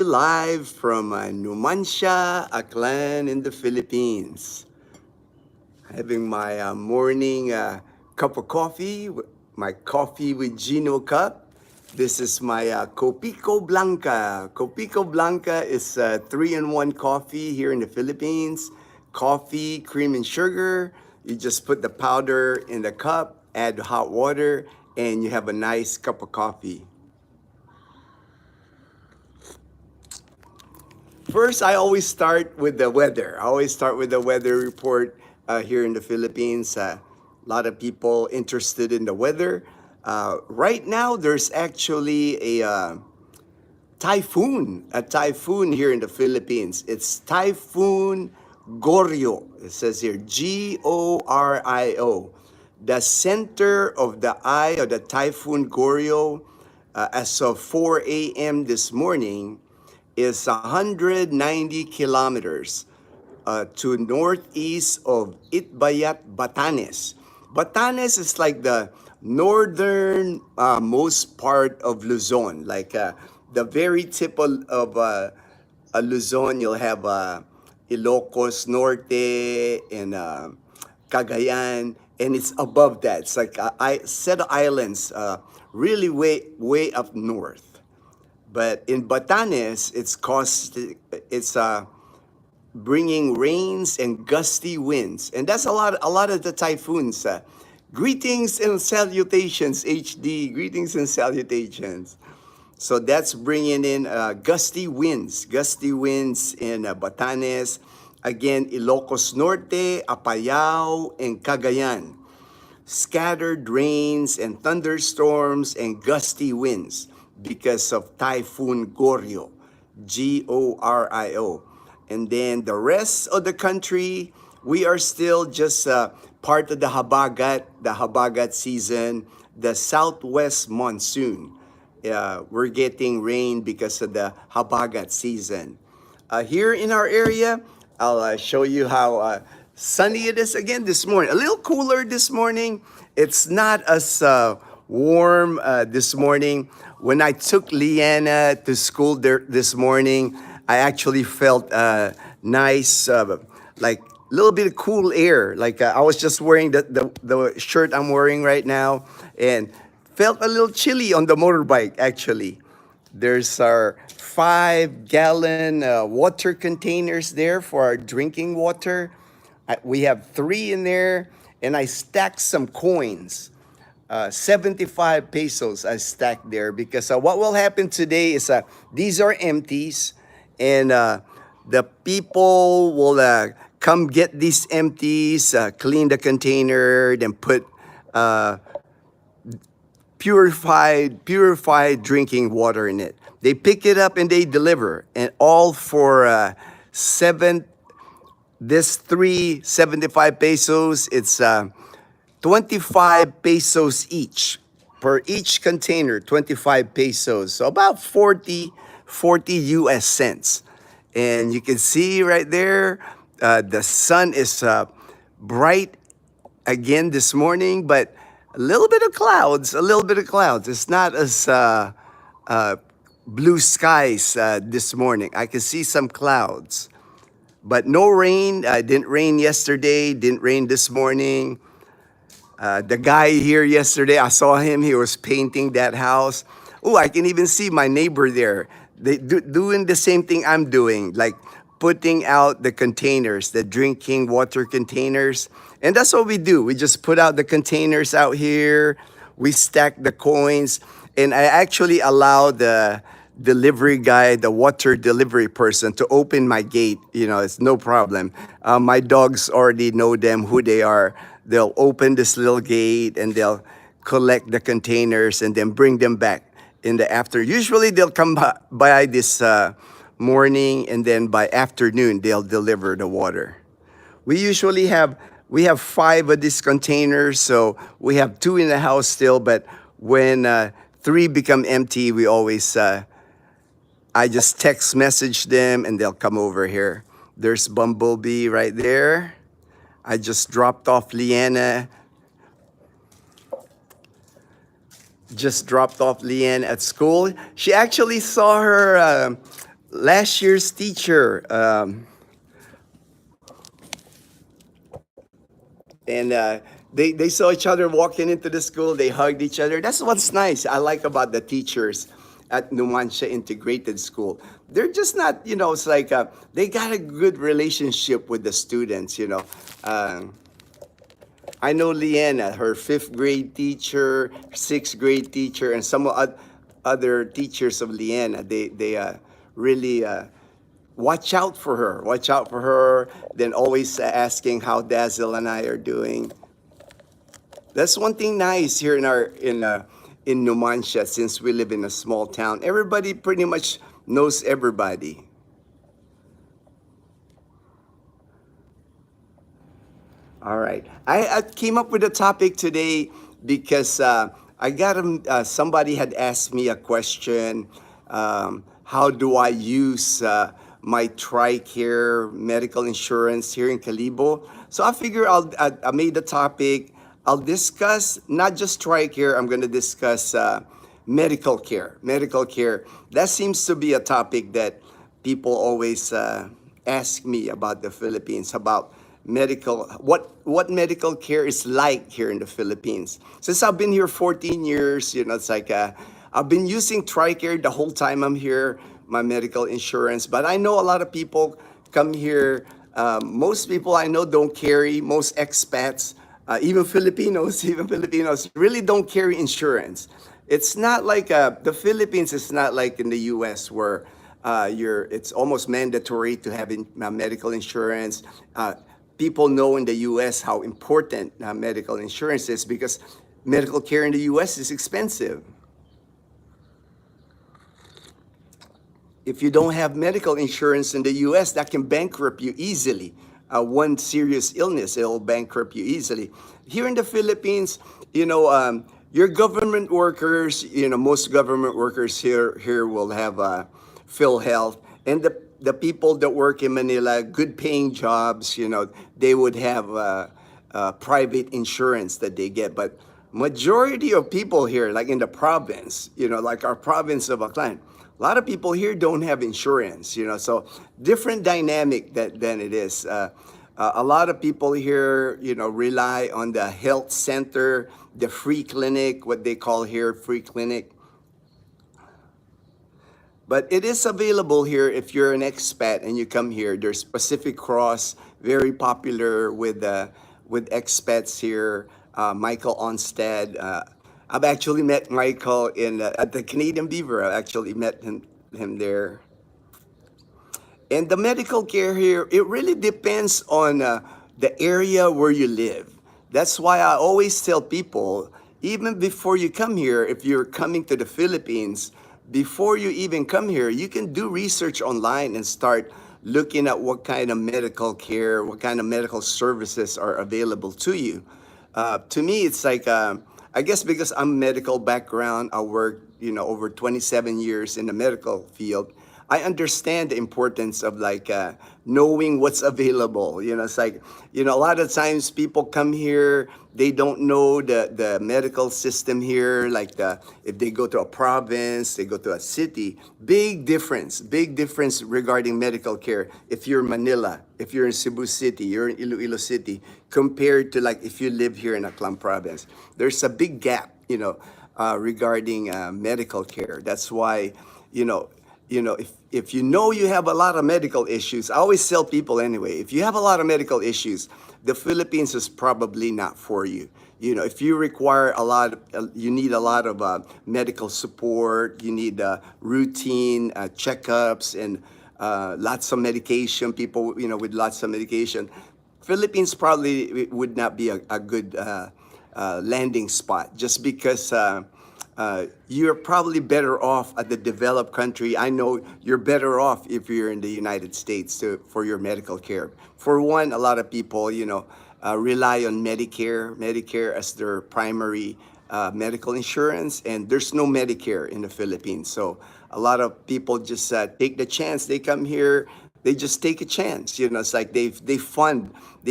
live from Numancia, Aklan in the Philippines. Having my morning cup of coffee, my coffee with Gino cup. This is my Copico Blanca. Copico Blanca is 3-in-1 coffee here in the Philippines. Coffee, cream, and sugar. You just put the powder in the cup, add hot water, and you have a nice cup of coffee. First, I always start with the weather. I always start with the weather report here in the Philippines. A lot of people interested in the weather. Right now, there's actually a typhoon here in the Philippines. It's Typhoon Gorio. It says here Gorio. The center of the eye of the Typhoon Gorio, as of 4 a.m. this morning, is 190 kilometers to northeast of Itbayat, Batanes. Batanes is like the northern most part of Luzon, like the very tip of Luzon. You'll have Ilocos Norte and Cagayan, and it's above that. It's like a set of islands, really way up north. But in Batanes, it's bringing rains and gusty winds, and that's a lot of the typhoons. Greetings and salutations, HD. Greetings and salutations. So that's bringing in gusty winds in Batanes. Again, Ilocos Norte, Apayao, and Cagayan. Scattered rains and thunderstorms and gusty winds because of Typhoon Gorio, Gorio. And then the rest of the country, we are still just part of the Habagat season, the southwest monsoon. We're getting rain because of the Habagat season. Here in our area, I'll show you how sunny it is again this morning. A little cooler this morning. It's not as warm this morning. When I took Leanna to school this morning, I actually felt nice, like a little bit of cool air. Like I was just wearing the shirt I'm wearing right now, and felt a little chilly on the motorbike actually. There's our 5-gallon water containers there for our drinking water. We have 3 in there, and I stacked some coins. 75 pesos I stacked there because what will happen today is these are empties, and the people will come get these empties, clean the container, then put purified drinking water in it. They pick it up and they deliver, and all for this 375 pesos. It's 25 pesos each per each container. 25 pesos, so about 40 US cents. And you can see right there, the sun is bright again this morning, but a little bit of clouds. It's not as blue skies this morning. I can see some clouds, but no rain. Didn't rain yesterday, didn't rain this morning. The guy here yesterday, I saw him, he was painting that house. Oh, I can even see my neighbor there. They doing the same thing I'm doing, like putting out the containers, the drinking water containers. And that's what we do. We just put out the containers out here. We stack the coins. And I actually allow the delivery guy, the water delivery person, to open my gate. You know, it's no problem. My dogs already know them, who they are. They'll open this little gate and they'll collect the containers and then bring them back in the after. Usually they'll come by this morning, and then by afternoon they'll deliver the water. We have 5 of these containers, so we have 2 in the house still. But when 3 become empty, we always I just text message them and they'll come over here. There's Bumblebee right there. I just dropped off Leanna. At school. She actually saw her last year's teacher. And they saw each other walking into the school. They hugged each other. That's what's nice. I like about the teachers at Numancia Integrated School. They're just not, it's like they got a good relationship with the students. Uh, I know Leanna, her fifth grade teacher, sixth grade teacher, and some other teachers of Leanna. They really watch out for her. Watch out for her. Then always asking how Dazzle and I are doing. That's one thing nice here in Numancia, since we live in a small town. Everybody pretty much knows everybody. All right. I came up with a topic today because I got somebody had asked me a question. How do I use my TRICARE medical insurance here in Calibo? So I figure I made the topic. I'll discuss not just TRICARE. I'm going to discuss medical care. Medical care. That seems to be a topic that people always ask me about the Philippines, about medical what medical care is like here in the Philippines. Since I've been here 14 years, it's like I've been using TRICARE the whole time I'm here, my medical insurance. But I know a lot of people come here. Most people I know don't carry. Most expats, even Filipinos, even Filipinos really don't carry insurance. It's not like the Philippines is not like in the U.S. where it's almost mandatory to have medical insurance. People know in the U.S. how important medical insurance is because medical care in the U.S. is expensive. If you don't have medical insurance in the U.S., that can bankrupt you easily. One serious illness, it'll bankrupt you easily. Here in the Philippines, your government workers, most government workers here will have PhilHealth, and the people that work in Manila, good paying jobs, they would have private insurance that they get. But majority of people here, like in the province, like our province of Aklan, a lot of people here don't have insurance, so different dynamic than it is. A lot of people here, rely on the health center, the free clinic, what they call here free clinic. But it is available here if you're an expat and you come here. There's Pacific Cross, very popular with expats here. Michael Onstad. I've actually met Michael at the Canadian Beaver. I actually met him there. And the medical care here, it really depends on the area where you live. That's why I always tell people, even before you come here, if you're coming to the Philippines, before you even come here, you can do research online and start looking at what kind of medical care, what kind of medical services are available to you. To me, it's like, I guess because I'm medical background, I worked, over 27 years in the medical field. I understand the importance of like knowing what's available. It's like, a lot of times people come here, they don't know the medical system here. Like if they go to a province, they go to a city, big difference regarding medical care. If you're Manila, if you're in Cebu City, you're in Iloilo City, compared to like if you live here in Aklan province, there's a big gap, regarding medical care. That's why, if you have a lot of medical issues, I always tell people anyway, if you have a lot of medical issues, the Philippines is probably not for you. If you require you need a lot of medical support, you need routine checkups and lots of medication, people, with lots of medication, Philippines probably would not be a good landing spot just because you're probably better off at the developed country. I know you're better off if you're in the United States for your medical care. For one, a lot of people, rely on Medicare as their primary medical insurance, and there's no Medicare in the Philippines. So a lot of people just take the chance. They come here, they just take a chance. It's like they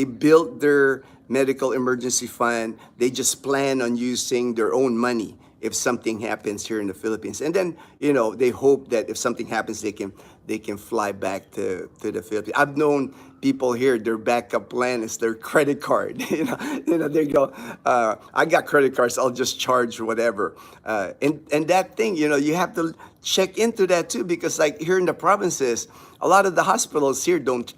build their medical emergency fund. They just plan on using their own money if something happens here in the Philippines. And then, you know, they hope that if something happens, they can fly back to the Philippines. I've known people here, their backup plan is their credit card. They go, I got credit cards, I'll just charge whatever. And that thing, you have to check into that too, because like here in the provinces, a lot of the hospitals here don't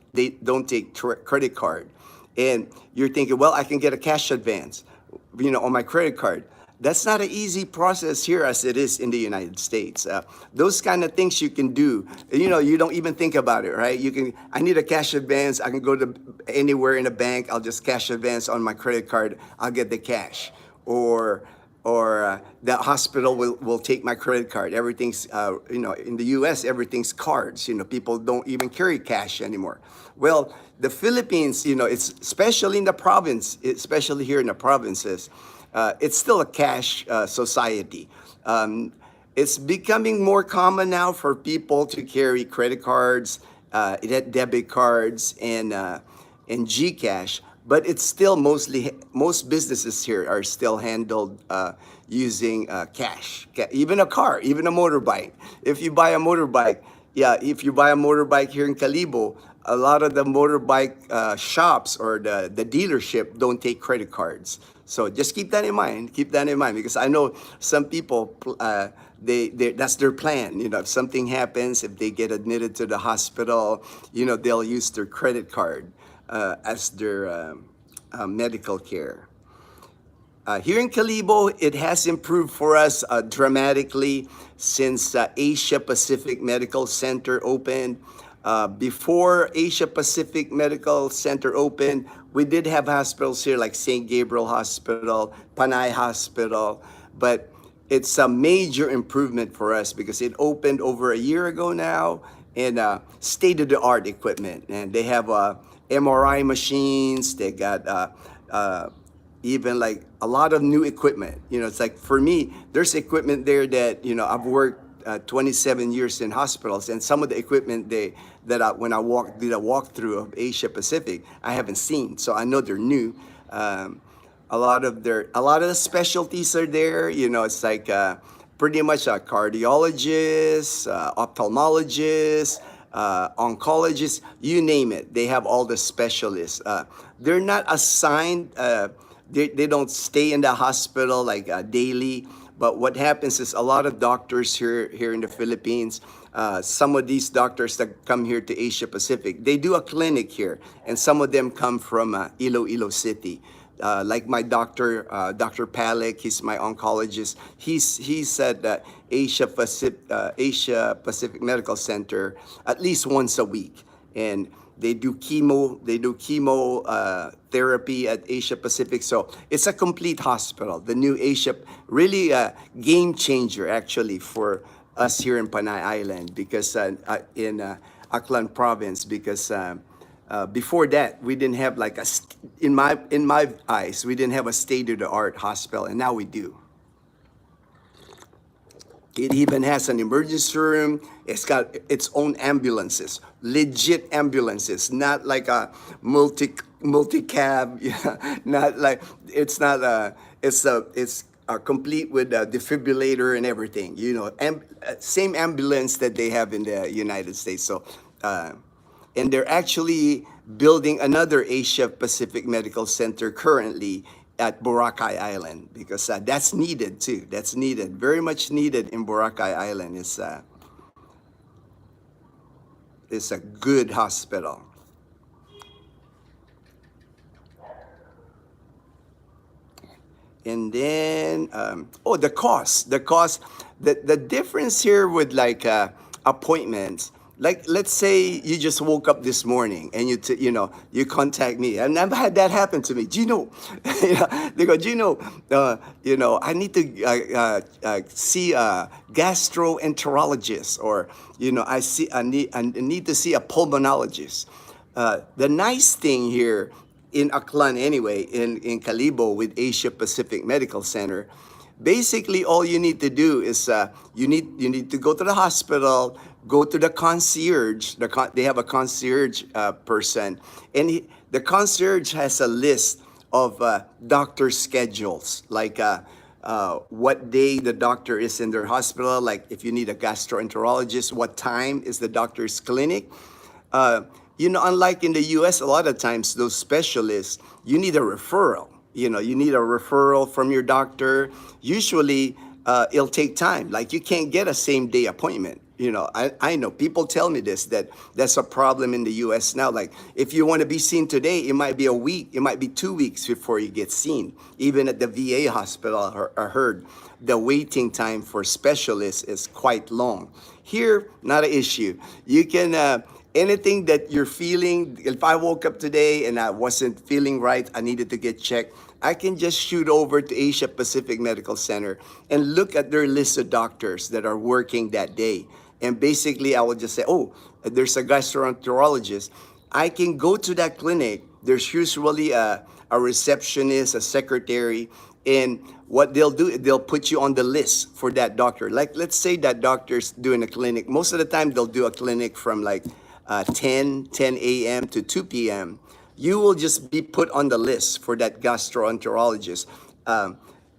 take credit card. And you're thinking, well, I can get a cash advance, on my credit card. That's not an easy process here as it is in the United States. Those kind of things you can do. You don't even think about it, right? I need a cash advance. I can go to anywhere in a bank. I'll just cash advance on my credit card. I'll get the cash. Or the hospital will take my credit card. Everything's, in the U.S., everything's cards. People don't even carry cash anymore. Well, the Philippines, it's especially in the province, especially here in the provinces, it's still a cash society. It's becoming more common now for people to carry credit cards, debit cards, and GCash. But it's still most businesses here are still handled using cash. Even a car, even a motorbike. If you buy a motorbike here in Calibo, a lot of the motorbike shops or the dealership don't take credit cards. So just keep that in mind. Keep that in mind, because I know some people, they that's their plan. If something happens, if they get admitted to the hospital, they'll use their credit card as their medical care. Here in Calibo, it has improved for us dramatically since Asia Pacific Medical Center opened. Before Asia Pacific Medical Center opened, we did have hospitals here like St. Gabriel Hospital, Panay Hospital, but it's a major improvement for us because it opened over a year ago now, and state-of-the-art equipment. And they have MRI machines, they got even like a lot of new equipment. It's like for me, there's equipment there that, I've worked 27 years in hospitals, and some of the equipment when I did a walkthrough of Asia Pacific, I haven't seen, so I know they're new. A lot of the specialties are there. It's like pretty much a cardiologist, ophthalmologist, oncologists, you name it. They have all the specialists. They're not assigned. They don't stay in the hospital like daily. But what happens is a lot of doctors here in the Philippines, some of these doctors that come here to Asia Pacific, they do a clinic here, and some of them come from Iloilo City. Like my doctor, Dr. Palik, he's my oncologist. He's at Asia Pacific Medical Center at least once a week, and they do chemo therapy at Asia Pacific. So it's a complete hospital. The new Asia, really a game changer actually for us here in Panay Island, because in Aklan Province, because before that we didn't have like in my eyes, we didn't have a state-of-the-art hospital, and now we do. It even has an emergency room. It's got its own ambulances, legit ambulances, not like a multi-cab. Not like it's complete with a defibrillator and everything. Same ambulance that they have in the United States. So, and they're actually building another Asia Pacific Medical Center currently at Boracay Island, because that's needed too. That's needed, very much needed in Boracay Island. It's a good hospital. And then, the cost, the difference here with like appointments. Like, let's say you just woke up this morning and you contact me. I've never had that happen to me. They go, I need to see a gastroenterologist, or I need to see a pulmonologist. The nice thing here in Aklan anyway, in Calibo with Asia Pacific Medical Center, basically all you need to do is you need to go to the hospital, go to the concierge. They have a concierge person, and the concierge has a list of doctor schedules. Like what day the doctor is in their hospital. Like if you need a gastroenterologist, what time is the doctor's clinic? Uh, Unlike in the US, a lot of times those specialists, you need a referral. You need a referral from your doctor. Usually, it'll take time. Like you can't get a same day appointment. I know people tell me this, that's a problem in the US now. Like if you want to be seen today, it might be a week, it might be 2 weeks before you get seen. Even at the VA hospital, I heard the waiting time for specialists is quite long. Here, not an issue. You can, anything that you're feeling, if I woke up today and I wasn't feeling right, I needed to get checked, I can just shoot over to Asia Pacific Medical Center and look at their list of doctors that are working that day. And basically, I will just say, oh, there's a gastroenterologist. I can go to that clinic. There's usually a receptionist, a secretary, and what they'll do, they'll put you on the list for that doctor. Like, let's say that doctor's doing a clinic. Most of the time, they'll do a clinic from like 10 a.m. to 2 p.m. You will just be put on the list for that gastroenterologist.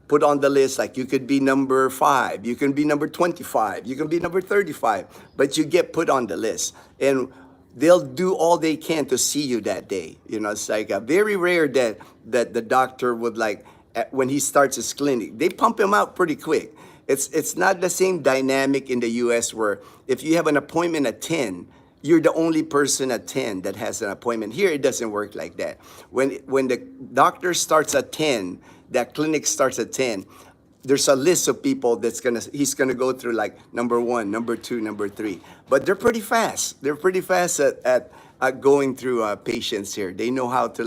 Put on the list, like you could be number 5, you can be number 25, you can be number 35, but you get put on the list. And they'll do all they can to see you that day. It's like very rare that the doctor would like, when he starts his clinic, they pump him out pretty quick. It's not the same dynamic in the US where if you have an appointment at 10, you're the only person at 10 that has an appointment. Here, it doesn't work like that. When the doctor starts at 10, that clinic starts at 10, there's a list of people he's gonna go through, like number 1, number 2, number 3. But they're pretty fast. They're pretty fast at going through patients here. They know how to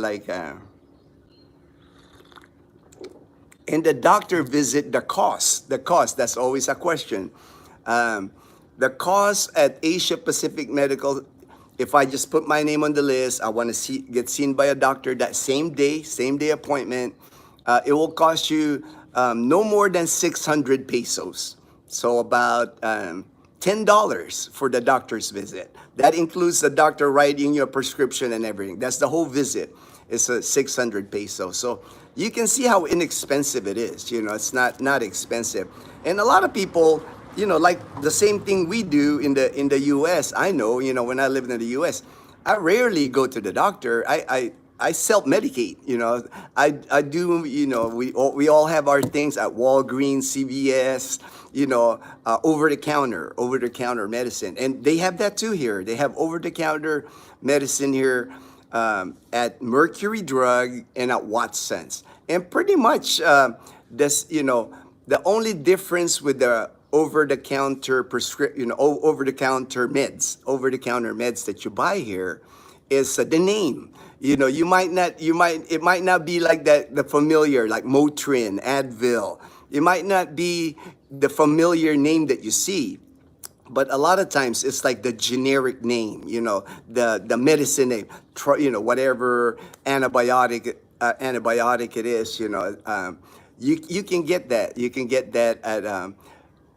and the doctor visit, the cost, that's always a question. The cost at Asia Pacific Medical, if I just put my name on the list, I want to get seen by a doctor that same day appointment, it will cost you no more than 600 pesos. So about $10 for the doctor's visit. That includes the doctor writing your prescription and everything. That's the whole visit. It's 600 pesos. So you can see how inexpensive it is. It's not expensive. And a lot of people, like the same thing we do in the U.S. I know, when I lived in the U.S., I rarely go to the doctor. I self-medicate. I do. We all have our things at Walgreens, CVS. Over-the-counter medicine, and they have that too here. They have over-the-counter medicine here at Mercury Drug and at Watson's. And pretty much the only difference with the over-the-counter over-the-counter meds that you buy here is the name. It might not be like that, the familiar, like Motrin, Advil. It might not be the familiar name that you see, but a lot of times it's like the generic name, the medicine name, whatever antibiotic it is, you can get that. You can get that at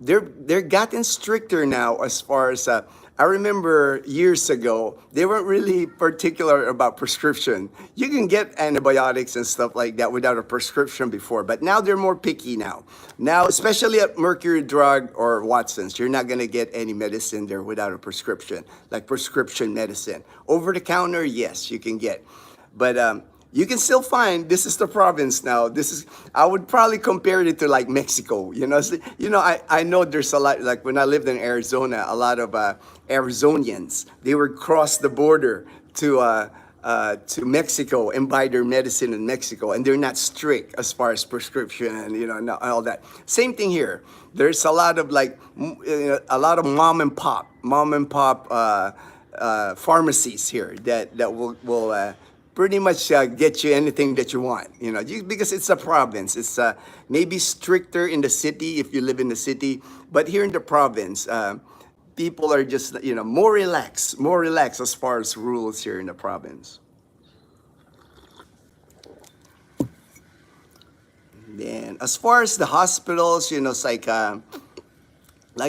they're gotten stricter now as far as I remember years ago, they weren't really particular about prescription. You can get antibiotics and stuff like that without a prescription before, but now they're more picky now. Now, especially at Mercury Drug or Watson's, you're not gonna get any medicine there without a prescription, like prescription medicine. Over the counter, yes, you can get. But you can still find, this is the province now. I would probably compare it to like Mexico. I know there's a lot, like when I lived in Arizona, a lot of Arizonians, they would cross the border to Mexico and buy their medicine in Mexico, and they're not strict as far as prescription and all that. Same thing here. There's a lot of a lot of mom and pop pharmacies here that will pretty much get you anything that you want, because it's a province. It's maybe stricter in the city if you live in the city, but here in the province, people are just, more relaxed as far as rules here in the province. Then, as far as the hospitals, it's like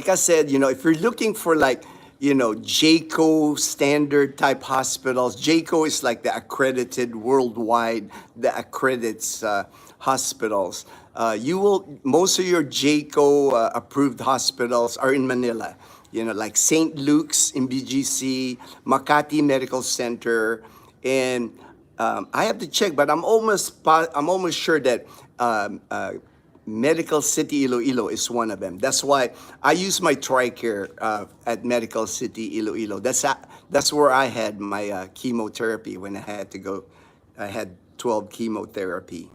I said, if you're looking for JCO standard type hospitals. JCO is like the accredited worldwide, the accredits hospitals. most of your JCO approved hospitals are in Manila. Like St. Luke's in BGC, Makati Medical Center, and I have to check, but I'm almost sure that Medical City Iloilo is one of them. That's why I use my TRICARE at Medical City Iloilo. That's where I had my chemotherapy when I had to go. I had 12 chemotherapy.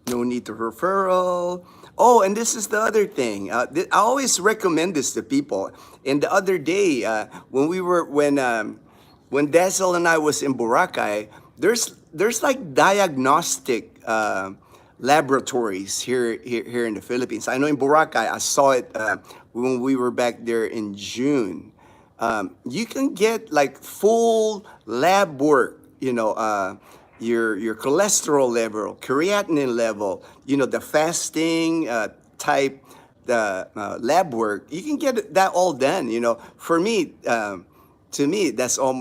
No need to referral. Oh, and this is the other thing. I always recommend this to people. And the other day, when Dazzle and I was in Boracay, there's like diagnostic laboratories here in the Philippines. I know in Boracay, I saw it when we were back there in June. You can get like full lab work, your cholesterol level, creatinine level, the fasting type, the lab work. You can get that all done. For me, to me, that's I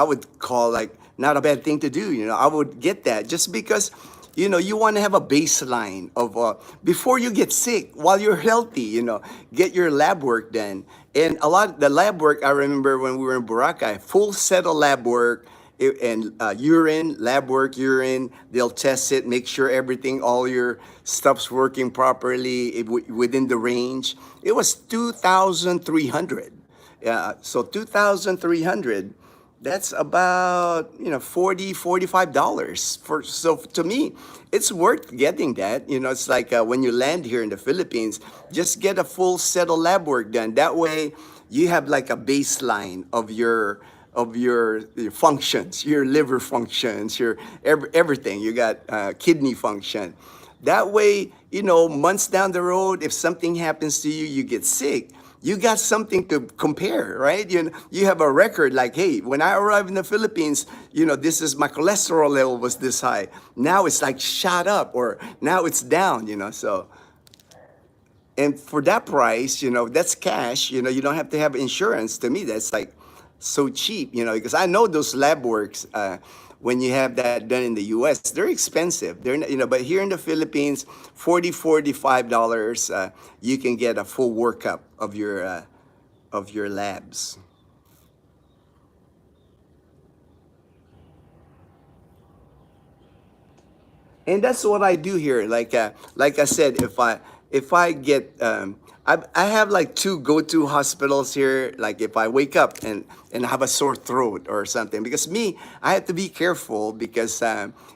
would call like not a bad thing to do. I would get that just because you want to have a baseline of before you get sick, while you're healthy, get your lab work done. And the lab work, I remember when we were in Boracay, full set of lab work and lab work, urine. They'll test it, make sure all your stuff's working properly within the range. It was 2,300. So 2,300. That's about $40-$45 so to me it's worth getting that. It's like when you land here in the Philippines, just get a full set of lab work done. That way you have like a baseline of your functions, your liver functions, your everything. You got kidney function. That way, months down the road, if something happens to you, you get sick, you got something to compare, right? You have a record like, hey, when I arrived in the Philippines, this is my cholesterol level was this high. Now it's like shot up, or now it's down, so. And for that price, that's cash, you don't have to have insurance. To me, that's like so cheap, because I know those lab works, when you have that done in the US, they're expensive. They're not, but here in the Philippines, $45, you can get a full workup of your labs. And that's what I do here. Like I said, if I get I have like two go-to hospitals here. Like if I wake up and have a sore throat or something, because I have to be careful, because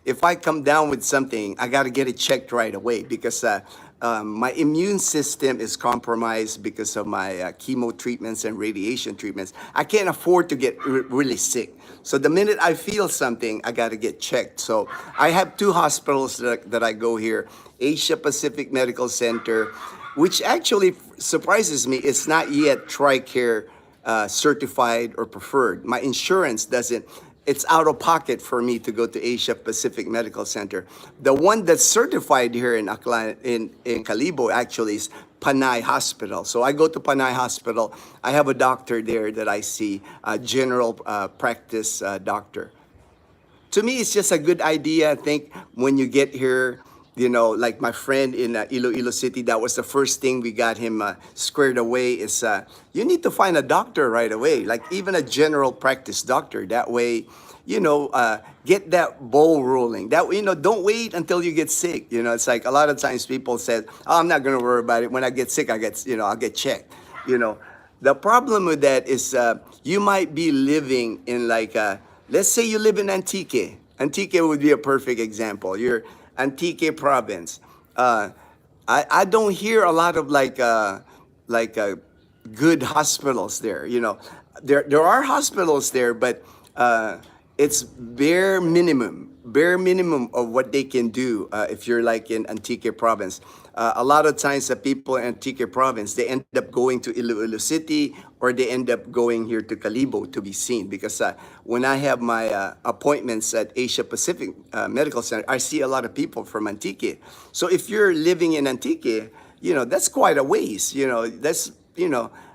if I come down with something, I got to get it checked right away, because my immune system is compromised because of my chemo treatments and radiation treatments. I can't afford to get really sick. So the minute I feel something, I got to get checked. So I have two hospitals that I go here: Asia Pacific Medical Center, which actually surprises me. It's not yet TRICARE certified or preferred. My insurance doesn't. It's out of pocket for me to go to Asia Pacific Medical Center. The one that's certified here in Calibo actually is Panay Hospital. So I go to Panay Hospital. I have a doctor there that I see, a general practice doctor. To me, it's just a good idea. I think when you get here, like my friend in Iloilo City, that was the first thing we got him squared away, is you need to find a doctor right away, like even a general practice doctor. That way, get that ball rolling. That way, don't wait until you get sick. It's like a lot of times people said, oh, I'm not going to worry about it. When I get sick, I'll get checked. The problem with that is you might be living in like, let's say you live in Antique. Antique would be a perfect example. You're Antique province. I don't hear a lot of good hospitals there. There are hospitals there, but it's bare minimum of what they can do if you're like in Antique province. A lot of times the people in Antique province, they end up going to Iloilo City, or they end up going here to Calibo to be seen, because when I have my appointments at Asia Pacific Medical Center, I see a lot of people from Antique. So if you're living in Antique, that's quite a ways. That's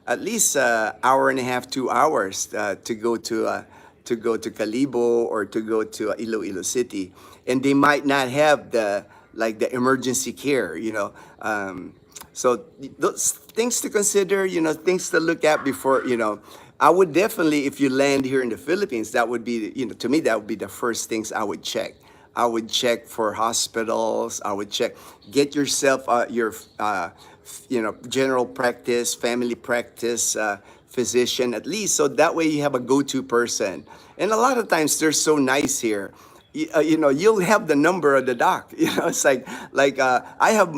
at least hour and a half, 2 hours to go to to go to Calibo or to go to Iloilo City, and they might not have the emergency care, so those things to consider, things to look at before, I would definitely, if you land here in the Philippines, that would be, to me, that would be the first things I would check. I would check for hospitals. I would check, get yourself your, general practice, family practice, physician at least, so that way you have a go-to person. And a lot of times they're so nice here. You'll have the number of the doc. It's I have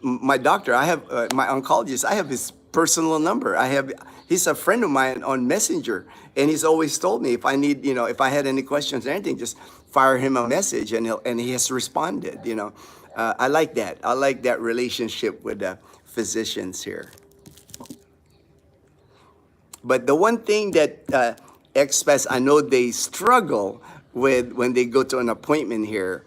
my doctor. I have my oncologist. I have his personal number. He's a friend of mine on Messenger, and he's always told me if I need, if I had any questions or anything, just fire him a message, and he has responded. I like that. I like that relationship with the physicians here. But the one thing that expats, I know they struggle with when they go to an appointment here,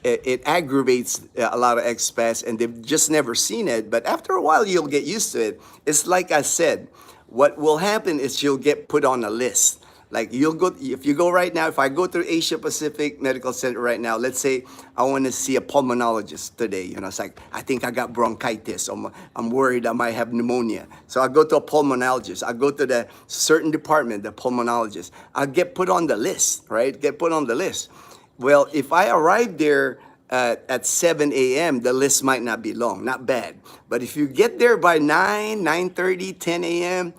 it aggravates a lot of expats, and they've just never seen it. But after a while, you'll get used to it. It's like I said, what will happen is you'll get put on a list. Like you'll go, if you go right now, if I go to Asia Pacific Medical Center right now, let's say I want to see a pulmonologist today, it's like, I think I got bronchitis, I'm worried I might have pneumonia. So I go to a pulmonologist, I go to the certain department, the pulmonologist, I get put on the list, right? Get put on the list. Well, if I arrive there at 7 a.m., the list might not be long, not bad. But if you get there by 9:30, 10 a.m.,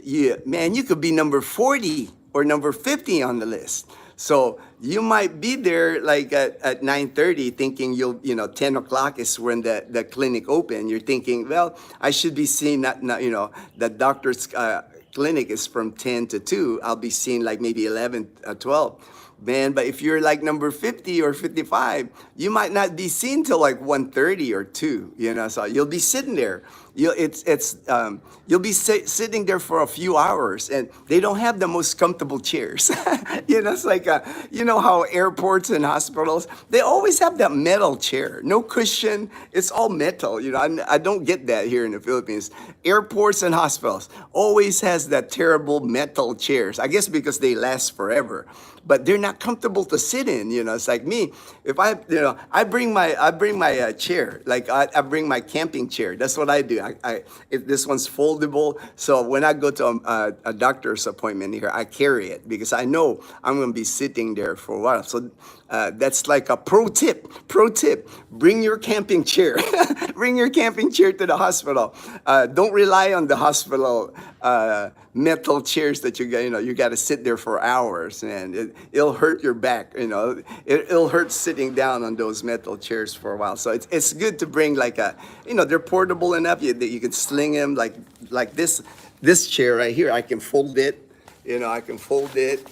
you could be number 40 or number 50 on the list. So you might be there like at 9:30 thinking 10 o'clock is when the clinic open. You're thinking, well, I should be seeing the doctor's clinic is from 10 to 2. I'll be seeing like maybe 11, 12. Man, but if you're like number 50 or 55, you might not be seen till like 1:30 or 2, so you'll be sitting there. You'll be sitting there for a few hours, and they don't have the most comfortable chairs. It's like, how airports and hospitals, they always have that metal chair, no cushion, it's all metal. I don't get that here in the Philippines. Airports and hospitals always has that terrible metal chairs, I guess because they last forever. But they're not comfortable to sit in. It's like me. If I bring my chair. Like I bring my camping chair. That's what I do. This one's foldable. So when I go to a doctor's appointment here, I carry it because I know I'm going to be sitting there for a while. So that's like a pro tip. Pro tip: bring your camping chair. Bring your camping chair to the hospital. Don't rely on the hospital metal chairs that you got to sit there for hours, and it'll hurt your back. It'll hurt sitting down on those metal chairs for a while. So it's good to bring like they're portable enough that you can sling them like this chair right here. I can fold it. I can fold it.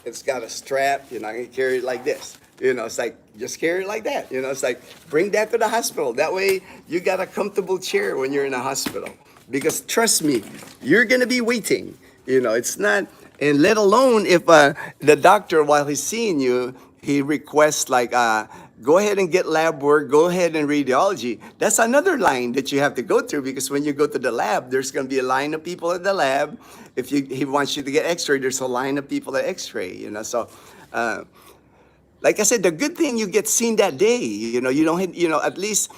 It's got a strap. I can carry it like this. It's like, just carry it like that. It's like, bring that to the hospital. That way you got a comfortable chair when you're in a hospital. Because trust me, you're going to be waiting. It's not, and let alone if the doctor, while he's seeing you, he requests like, go ahead and get lab work, go ahead and radiology. That's another line that you have to go through, because when you go to the lab, there's going to be a line of people at the lab. If he wants you to get x-ray, there's a line of people at x-ray, So, like I said, the good thing, you get seen that day. You don't, at least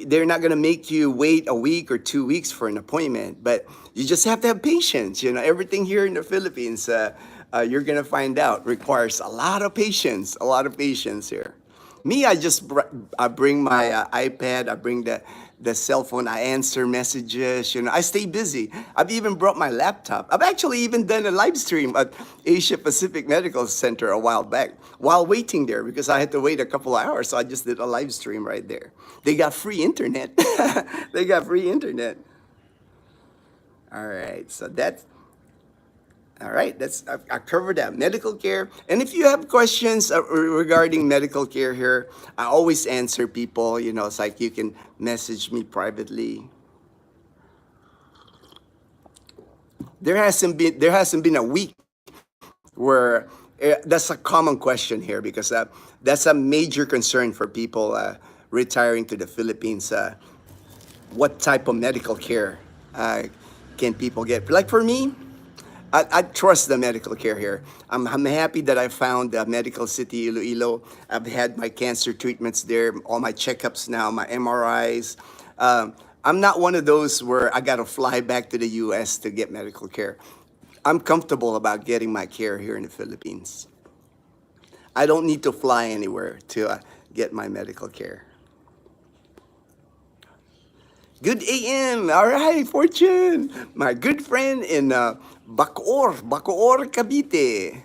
they're not going to make you wait a week or 2 weeks for an appointment. But you just have to have patience. Everything here in the Philippines, you're going to find out, requires a lot of patience here. Me, I bring my iPad, I bring the cell phone, I answer messages, I stay busy. I've even brought my laptop. I've actually even done a live stream at Asia Pacific Medical Center a while back while waiting there, because I had to wait a couple of hours, so I just did a live stream right there. They got free internet. They got free internet. All right, so that's, all right, I covered that, medical care. And if you have questions regarding medical care here, I always answer people. It's like you can message me privately. There hasn't been a week where that's a common question here, because that's a major concern for people retiring to the Philippines. What type of medical care can people get? Like for me, I trust the medical care here. I'm happy that I found the Medical City Iloilo. I've had my cancer treatments there, all my checkups now, my MRIs. I'm not one of those where I got to fly back to the U.S. to get medical care. I'm comfortable about getting my care here in the Philippines. I don't need to fly anywhere to get my medical care. Good AM. All right, Fortune. My good friend in Bacoor, Cavite.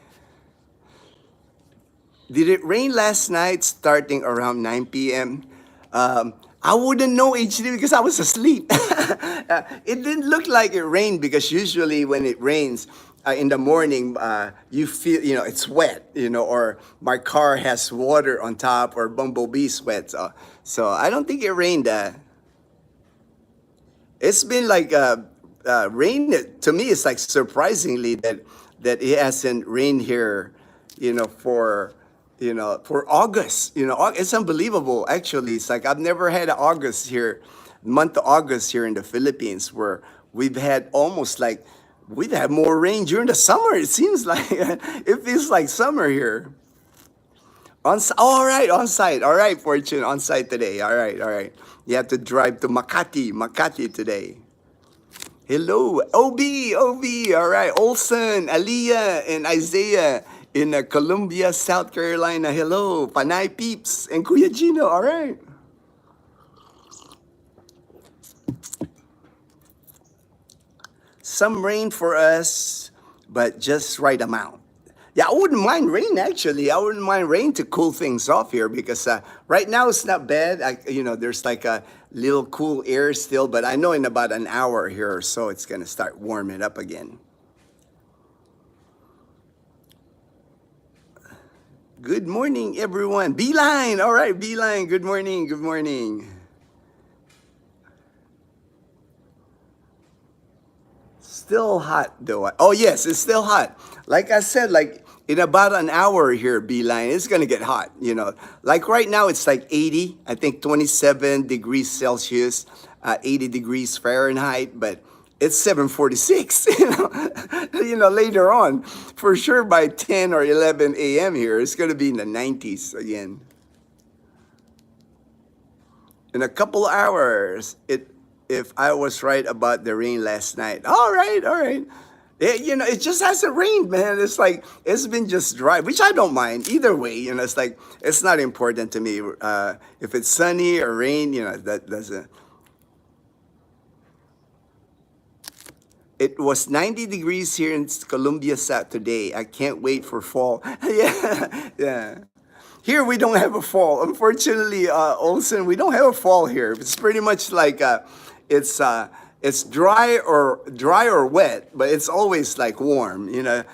Did it rain last night starting around 9 p.m.? I wouldn't know HD because I was asleep. It didn't look like it rained because usually when it rains in the morning, you feel, it's wet, or my car has water on top or bumblebee sweat. So I don't think it rained. It's been like rain to me. It's like surprisingly that it hasn't rained here, for for August. It's unbelievable. Actually, it's like I've never had an August here, month of August here in the Philippines where we've had almost like we've had more rain during the summer. It seems like it feels like summer here. All right, on site. All right, Fortune, on site today. All right, all right. You have to drive to Makati today. Hello, OB. All right, Olson, Aliyah, and Isaiah in Columbia, South Carolina. Hello, Panay Peeps and Kuya Gino. All right. Some rain for us, but just right amount. Yeah, I wouldn't mind rain actually. I wouldn't mind rain to cool things off here because right now it's not bad. There's like a little cool air still, but I know in about an hour here or so it's gonna start warming up again. Good morning, everyone. Beeline, all right, Beeline. Good morning. Good morning. Still hot though. Oh yes, it's still hot. Like I said, like in about an hour here, Beeline, it's gonna get hot. Like right now it's like 80. I think 27 degrees Celsius, 80 degrees Fahrenheit, but it's 7:46. Later on, for sure by 10 or 11 a.m. here, it's gonna be in the 90s again. In a couple hours, if I was right about the rain last night. All right, all right. It just hasn't rained, man. It's like it's been just dry, which I don't mind either way. It's like it's not important to me if it's sunny or rain. That doesn't. It was 90 degrees here in Columbia, South today. I can't wait for fall. Yeah, yeah. Here we don't have a fall. Unfortunately, Olson, we don't have a fall here. It's pretty much like it's it's dry or wet, but it's always like warm. It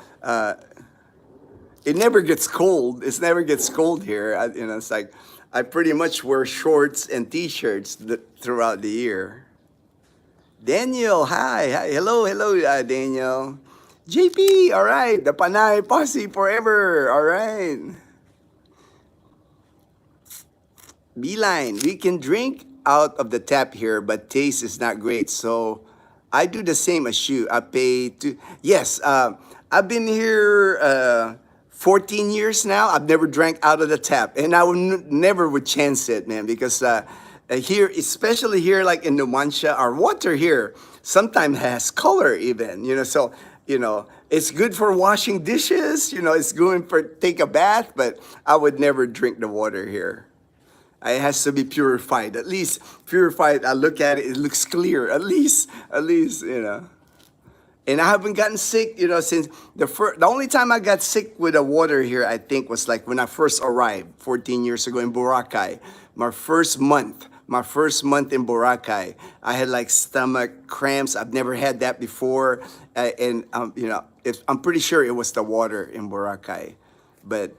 never gets cold. It never gets cold here. It's like I pretty much wear shorts and t-shirts throughout the year. Daniel, hi, hello, Daniel. JP, all right, the Panay Posse forever, all right. Beeline, we can drink out of the tap here, but taste is not great. So I do the same as you. I pay to, yes, I've been here 14 years now. I've never drank out of the tap, and I would never would chance it, man, because here, especially here, like in Numancia, our water here sometimes has color even, so, it's good for washing dishes, it's good for take a bath, but I would never drink the water here. It has to be purified. At least purified. I look at it; it looks clear. At least. And I haven't gotten sick, since the only time I got sick with the water here, I think, was like when I first arrived 14 years ago in Boracay. My first month in Boracay, I had like stomach cramps. I've never had that before, and I'm pretty sure it was the water in Boracay, but.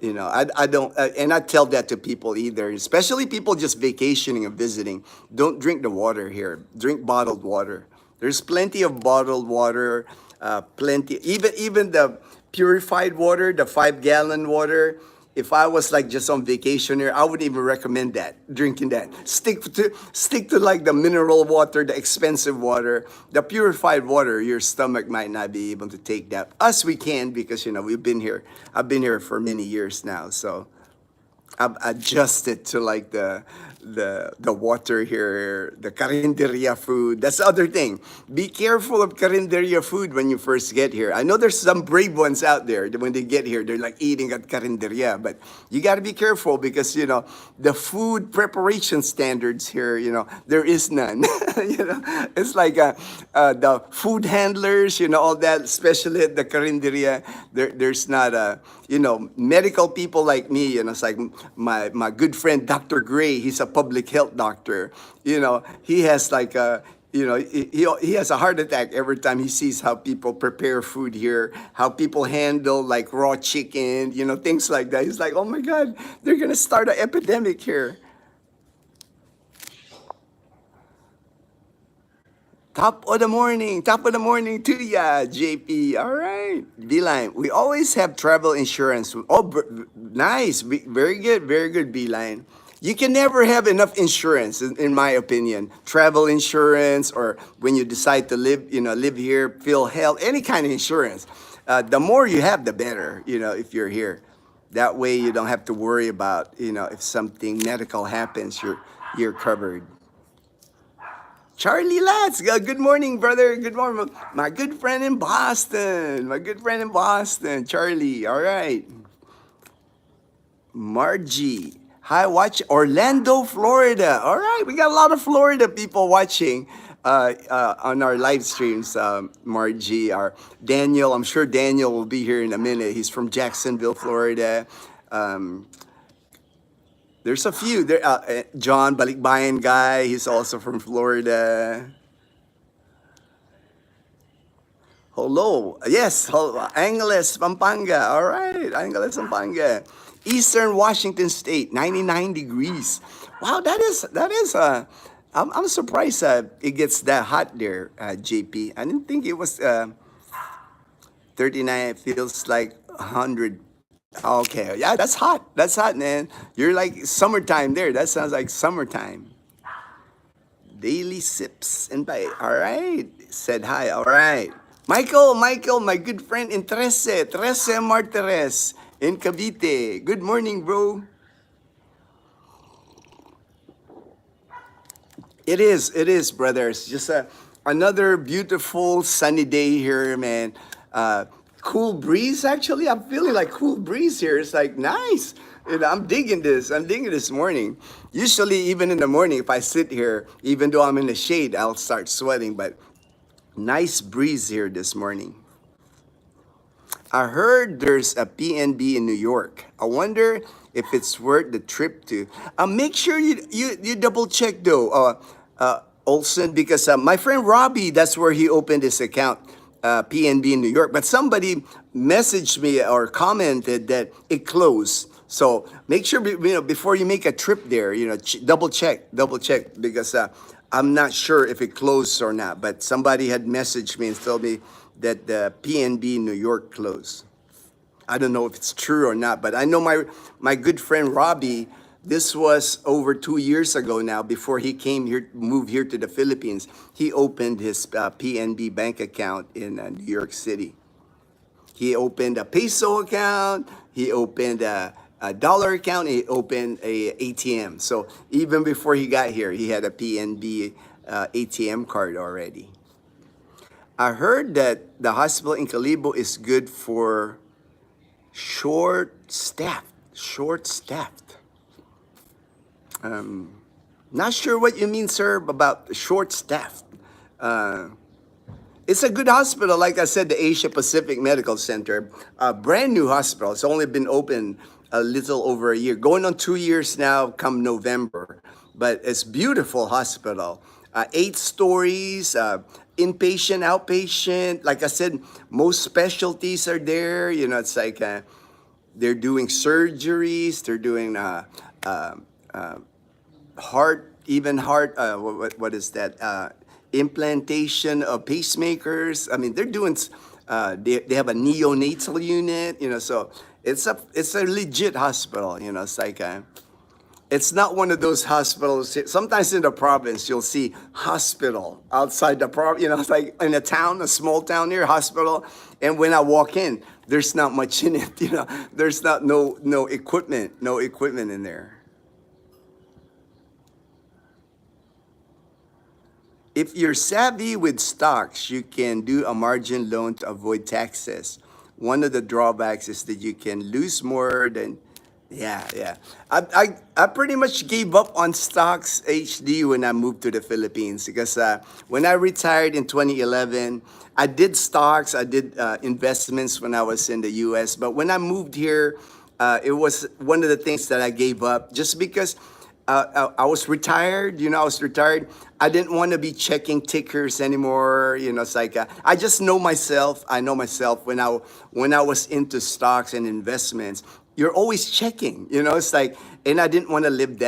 I don't, and I tell that to people either, especially people just vacationing and visiting. Don't drink the water here. Drink bottled water. There's plenty of bottled water, plenty, even the purified water, the 5-gallon water. If I was like just on vacation here, I wouldn't even recommend that, drinking that. Stick to like the mineral water, the expensive water, the purified water. Your stomach might not be able to take that. Us, we can, because we've been here. I've been here for many years now, so I've adjusted to like the water here, the carinderia food. That's the other thing. Be careful of carinderia food when you first get here. I know there's some brave ones out there that when they get here, they're like eating at carinderia, but you got to be careful because the food preparation standards here, there is none. It's like the food handlers, all that, especially at the carinderia. There's not medical people like me. It's like my good friend Dr. Gray. He's a public health doctor. He has like he has a heart attack every time he sees how people prepare food here, how people handle like raw chicken, things like that. He's like, oh my God, they're gonna start an epidemic here. Top of the morning to ya, JP. All right, Beeline. We always have travel insurance. Oh, nice, very good, Beeline. You can never have enough insurance, in my opinion. Travel insurance, or when you decide to live here, feel health, any kind of insurance. The more you have, the better. If you're here, that way you don't have to worry about if something medical happens, you're covered. Charlie Latz, good morning, brother. Good morning. My good friend in Boston. Charlie. All right. Margie. Hi, watch Orlando, Florida. All right. We got a lot of Florida people watching on our live streams. Margie, our Daniel. I'm sure Daniel will be here in a minute. He's from Jacksonville, Florida. There's a few. John Balikbayan guy, he's also from Florida. Hello. Yes, Angeles, Pampanga. All right, Angeles, Pampanga. Eastern Washington State, 99 degrees. Wow, that is I'm surprised it gets that hot there, JP. I didn't think it was 39. It feels like 100. Okay, yeah, that's hot. That's hot, man. You're like summertime there. That sounds like summertime. Daily sips and bite. All right. Said hi. All right. Michael, my good friend in Trece Martires in Cavite. Good morning, bro. It is, brothers. Just another beautiful sunny day here, man. Cool breeze, actually. I'm feeling like cool breeze here. It's like nice. I'm digging this. I'm digging this morning. Usually, even in the morning, if I sit here, even though I'm in the shade, I'll start sweating. But nice breeze here this morning. I heard there's a PNB in New York. I wonder if it's worth the trip to. Make sure you double check though, Olson, because my friend Robbie, that's where he opened his account, PNB in New York. But somebody messaged me or commented that it closed. So make sure before you make a trip there, double check because I'm not sure if it closed or not. But somebody had messaged me and told me that the PNB in New York closed. I don't know if it's true or not, but I know my good friend Robbie, this was over 2 years ago now, before he moved here to the Philippines. He opened his PNB bank account in New York City. He opened a peso account, he opened a dollar account, he opened a ATM. So even before he got here, he had a PNB ATM card already. I heard that the hospital in Calibo is good for short-staffed. Not sure what you mean, sir, about short-staffed. It's a good hospital, like I said, the Asia Pacific Medical Center, a brand new hospital. It's only been open a little over a year, going on 2 years now come November. But it's beautiful hospital. 8 stories, inpatient, outpatient. Like I said, most specialties are there. It's like they're doing surgeries. They're doing heart, what is that? Implantation of pacemakers. I mean, they're doing They have a neonatal unit, so it's a legit hospital, it's like it's not one of those hospitals. Sometimes in the province, you'll see hospital outside the province. It's like in a town, a small town here, hospital. And when I walk in, there's not much in it. There's not no equipment, no equipment in there. If you're savvy with stocks, you can do a margin loan to avoid taxes. One of the drawbacks is that you can lose more than, yeah, yeah. I pretty much gave up on stocks HD when I moved to the Philippines because when I retired in 2011, I did stocks, I did investments when I was in the US. But when I moved here, it was one of the things that I gave up just because I was retired, I was retired. I didn't want to be checking tickers anymore. It's like I just know myself. I know myself when I was into stocks and investments. You're always checking, it's like, and I didn't want to live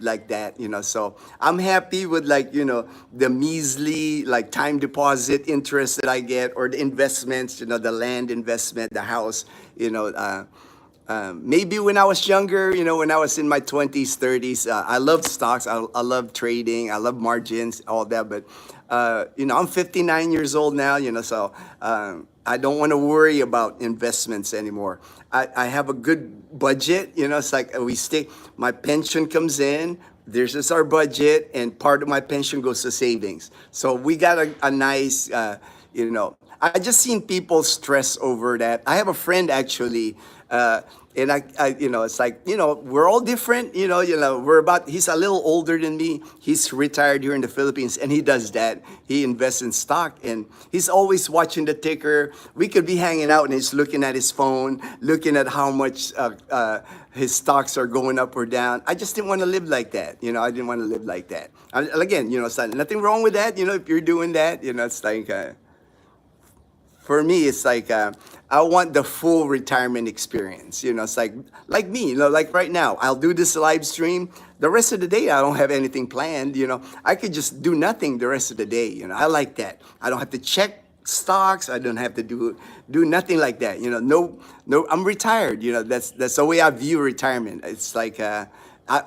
like that, So I'm happy with like, the measly like time deposit interest that I get or the investments, the land investment, the house, maybe when I was younger, when I was in my 20s, 30s, I loved stocks. I love trading. I love margins, all that. But, I'm 59 years old now, so I don't want to worry about investments anymore. I have a good budget, it's like my pension comes in. There's just our budget, and part of my pension goes to savings. So we got a nice, I just seen people stress over that. I have a friend actually, and it's like, we're all different, he's a little older than me. He's retired here in the Philippines and he does that. He invests in stock and he's always watching the ticker. We could be hanging out and he's looking at his phone, looking at how much his stocks are going up or down. I just didn't want to live like that. I didn't want to live like that. Again, it's nothing wrong with that. If you're doing that, it's like, for me, it's like I want the full retirement experience. It's like me. Like right now, I'll do this live stream. The rest of the day, I don't have anything planned. I could just do nothing the rest of the day. I like that. I don't have to check stocks. I don't have to do nothing like that. No. I'm retired. That's the way I view retirement. It's like I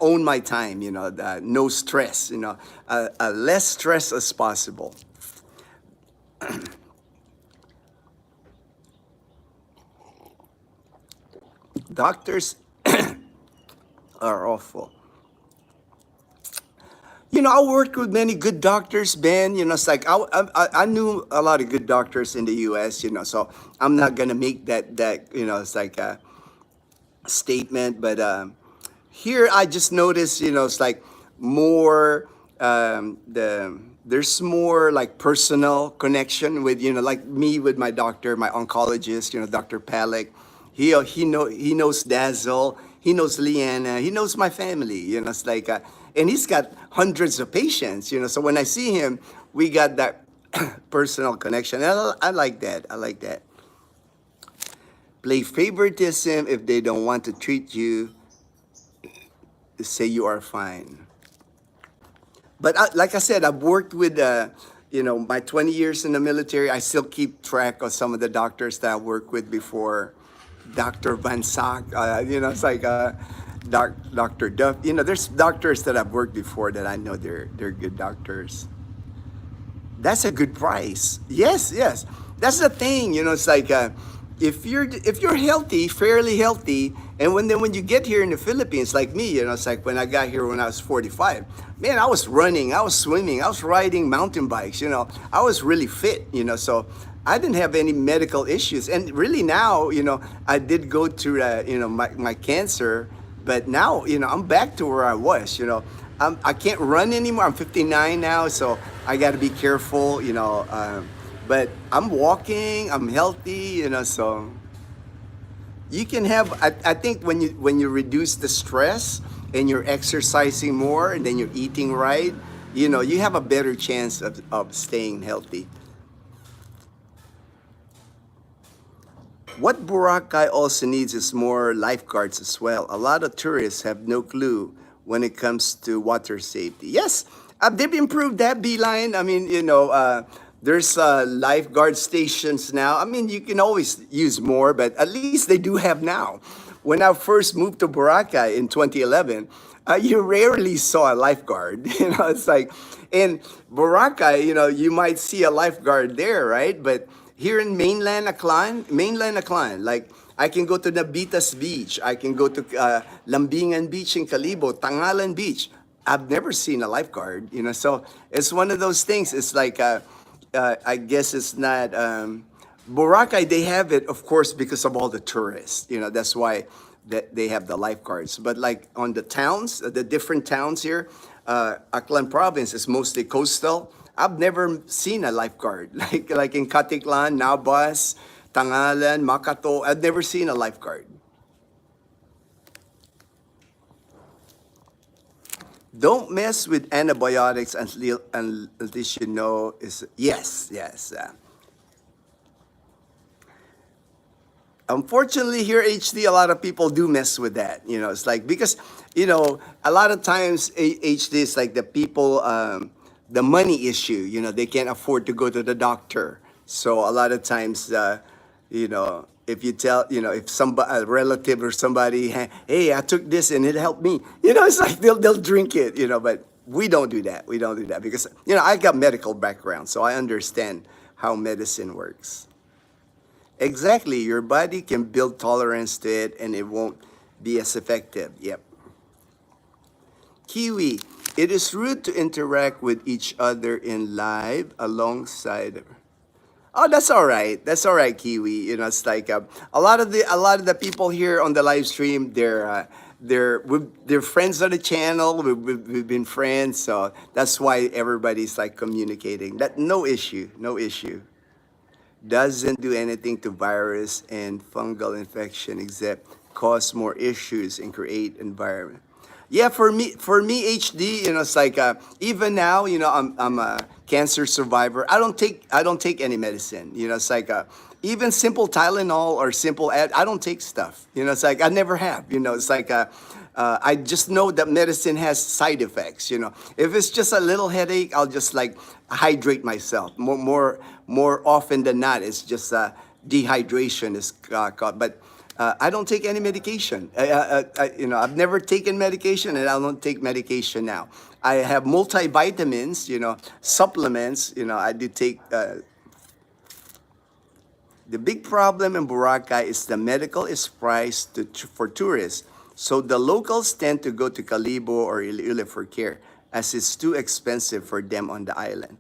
own my time. No stress. Less stress as possible. Doctors are awful. I worked with many good doctors, Ben. It's like I knew a lot of good doctors in the U.S. So I'm not gonna make that. It's like a statement, but here I just noticed, it's like more there's more like personal connection with like me with my doctor, my oncologist, Dr. Palik. He knows Dazzle, he knows Leanna, he knows my family. It's like and he's got hundreds of patients. So when I see him, we got that personal connection. And I like that. I like that. Play favoritism if they don't want to treat you. Say you are fine. But like I said, I've worked with, my 20 years in the military. I still keep track of some of the doctors that I worked with before. Dr. Van Sack, it's like Dr. Duff. There's doctors that I've worked before that I know they're good doctors. That's a good price. Yes, yes. That's the thing. It's like if you're healthy, fairly healthy, and when you get here in the Philippines, like me, it's like when I got here when I was 45. Man, I was running, I was swimming, I was riding mountain bikes. I was really fit. So I didn't have any medical issues, and really now, I did go through my cancer, but now, I'm back to where I was. I can't run anymore. I'm 59 now, so I got to be careful. But I'm walking, I'm healthy, so you can have, I think when you reduce the stress and you're exercising more and then you're eating right, you have a better chance of staying healthy. What Boracay also needs is more lifeguards as well. A lot of tourists have no clue when it comes to water safety. Yes, they've improved that, Beeline. I mean, There's lifeguard stations now. I mean, you can always use more, but at least they do have now. When I first moved to Boracay in 2011, you rarely saw a lifeguard. It's like in Boracay, you might see a lifeguard there, right? But here in mainland Aklan, like I can go to Nabitas Beach, I can go to Lambingan Beach in Calibo, Tangalan Beach. I've never seen a lifeguard. So it's one of those things. It's like, I guess it's not. Boracay, they have it, of course, because of all the tourists. That's why that they have the lifeguards. But like on the towns, the different towns here, Aklan province is mostly coastal. I've never seen a lifeguard. Like in Katiklan, Nabas, Tangalan, Makato, I've never seen a lifeguard. Don't mess with antibiotics until you know is yes, yes. Unfortunately, here HD, a lot of people do mess with that. It's like because a lot of times HD is like the people, the money issue. They can't afford to go to the doctor, so a lot of times, if you tell, if somebody, a relative or somebody, hey, I took this and it helped me. It's like they'll drink it. But we don't do that. We don't do that because I got medical background, so I understand how medicine works. Exactly. Your body can build tolerance to it and it won't be as effective. Yep. Kiwi, it is rude to interact with each other in live alongside. Oh, that's all right. That's all right, Kiwi. It's like a lot of the people here on the live stream, they're friends on the channel. We've been friends, so that's why everybody's like communicating. That no issue, no issue. Doesn't do anything to virus and fungal infection except cause more issues and create environment. Yeah, for me, HD, it's like even now, I'm a cancer survivor. I don't take any medicine. It's like even simple Tylenol or simple I don't take stuff. It's like I never have. It's like I just know that medicine has side effects. If it's just a little headache, I'll just like hydrate myself. More often than not, it's just dehydration is caught. But I don't take any medication. I've never taken medication, and I don't take medication now. I have multivitamins, supplements. I do take. The big problem in Boracay is the medical is priced for tourists. So the locals tend to go to Calibo or Iloilo for care, as it's too expensive for them on the island.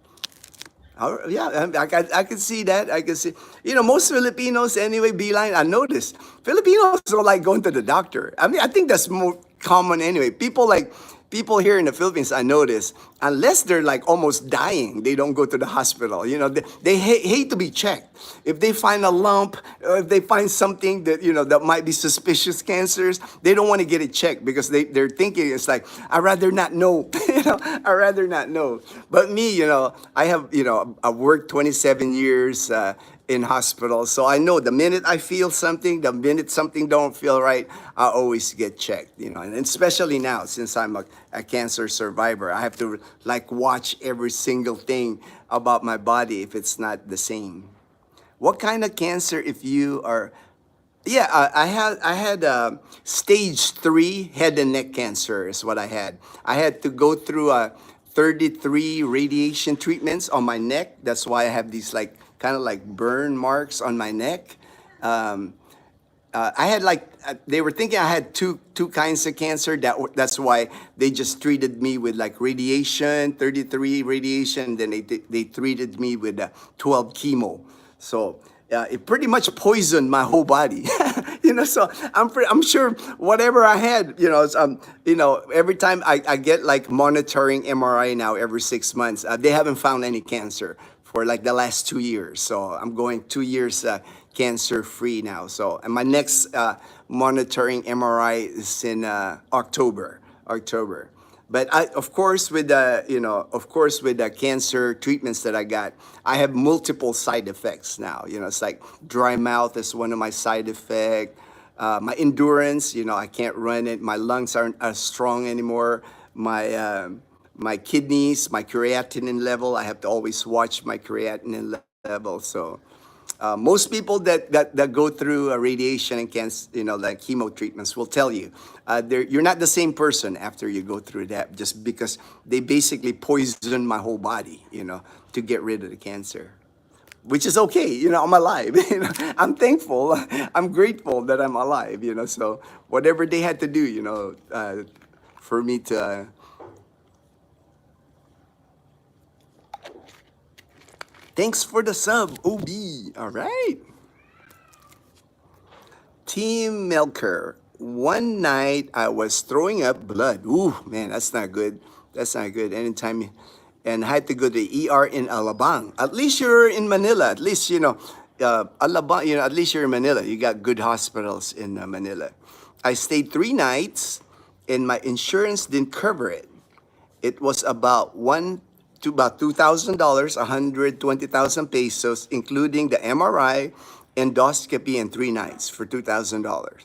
Yeah, I can see that. I can see. Most Filipinos anyway, Beeline, I noticed. Filipinos don't like going to the doctor. I mean, I think that's more common anyway. People here in the Philippines, I notice, unless they're like almost dying, they don't go to the hospital. They hate to be checked. If they find a lump, or if they find something that might be suspicious cancers, they don't want to get it checked because they're thinking it's like, I'd rather not know. I'd rather not know. But me, I've worked 27 years in hospitals. So I know the minute I feel something, the minute something don't feel right, I always get checked, and especially now since I'm a cancer survivor, I have to like watch every single thing about my body if it's not the same. What kind of cancer if you are, yeah, I had stage 3 head and neck cancer is what I had. I had to go through 33 radiation treatments on my neck. That's why I have these like kind of like burn marks on my neck. Um, I had like they were thinking I had two kinds of cancer. That's why they just treated me with like radiation, 33 radiation. Then they treated me with 12 chemo. So it pretty much poisoned my whole body. So I'm sure whatever I had, every time I get like monitoring MRI now every 6 months, they haven't found any cancer for like the last 2 years. So I'm going 2 years cancer free now. So and my next monitoring MRI is in October. But of course, with the cancer treatments that I got, I have multiple side effects now. It's like dry mouth is one of my side effects. My endurance, I can't run it. My lungs aren't as strong anymore. my kidneys, my creatinine level. I have to always watch my creatinine level. So most people that go through radiation and cancer, like chemo treatments, will tell you you're not the same person after you go through that, just because they basically poison my whole body, to get rid of the cancer. Which is okay, I'm alive. I'm thankful, I'm grateful that I'm alive. So whatever they had to do, for me to. Thanks for the sub, OB. All right. Team Milker. One night I was throwing up blood. Ooh, man, that's not good. That's not good. Anytime, and I had to go to the ER in Alabang. At least you're in Manila. At least, Alabang, at least you're in Manila. You got good hospitals in Manila. I stayed 3 nights and my insurance didn't cover it. It was about $2,000, 120,000 pesos, including the MRI, endoscopy, and 3 nights for $2,000.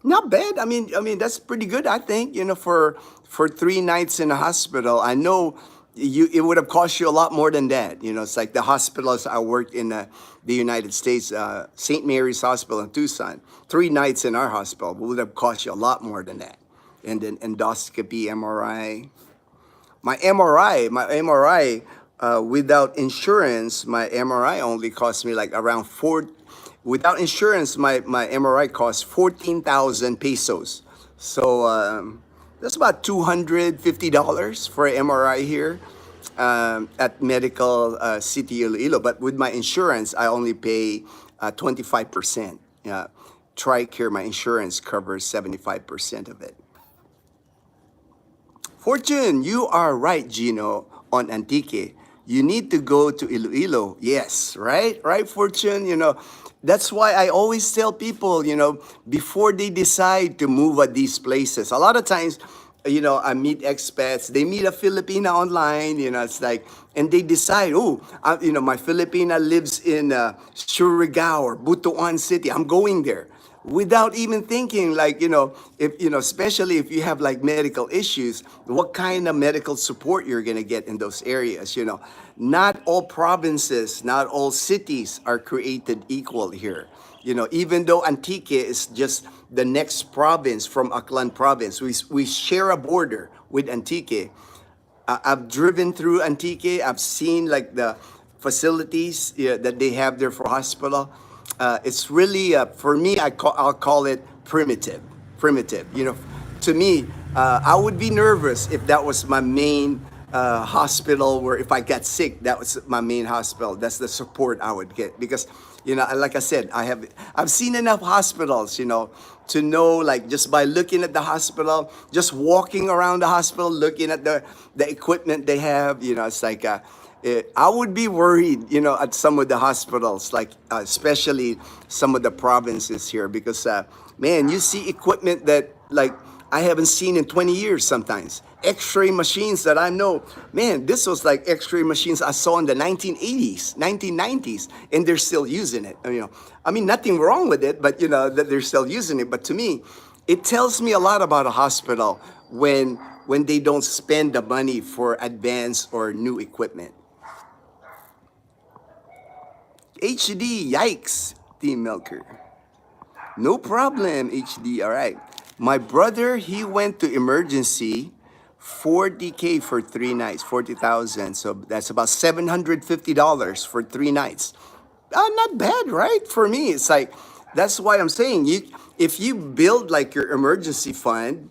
Not bad. I mean that's pretty good. I think for 3 nights in a hospital. I know it would have cost you a lot more than that. It's like the hospitals I worked in the United States, St. Mary's Hospital in Tucson. 3 nights in our hospital would have cost you a lot more than that. And then endoscopy, MRI. My MRI, without insurance, my MRI only cost me like around without insurance, my MRI cost 14,000 pesos. So that's about $250 for an MRI here at Medical City Iloilo. But with my insurance, I only pay 25%. TRICARE, my insurance covers 75% of it. Fortune, you are right, Gino, on Antique. You need to go to Iloilo. Yes, right? Right, Fortune? That's why I always tell people, before they decide to move at these places. A lot of times, I meet expats. They meet a Filipina online, it's like, and they decide, my Filipina lives in Surigao or Butuan City. I'm going there. Without even thinking, like, if especially if you have like medical issues, what kind of medical support you're gonna get in those areas. Not all provinces, not all cities are created equal here. Even though Antique is just the next province from Aklan province, we share a border with Antique. I've driven through Antique. I've seen like the facilities that they have there for hospital. It's really, for me, I'll call it primitive. Primitive. To me, I would be nervous if that was my main hospital, where if I got sick, that was my main hospital. That's the support I would get. Because, like I said, I've seen enough hospitals, to know, like, just by looking at the hospital, just walking around the hospital, looking at the equipment they have, it's like, I would be worried, at some of the hospitals, like especially some of the provinces here, because, man, you see equipment that, like, I haven't seen in 20 years sometimes. X-ray machines that I know, man, this was like X-ray machines I saw in the 1980s, 1990s, and they're still using it. Nothing wrong with it, but, that they're still using it. But to me, it tells me a lot about a hospital when they don't spend the money for advanced or new equipment. HD, yikes, Team Milker. No problem, HD, all right. My brother, he went to emergency, 40K for 3 nights, 40,000. So that's about $750 for 3 nights. Not bad, right? For me, it's like, that's why I'm saying, if you build like your emergency fund,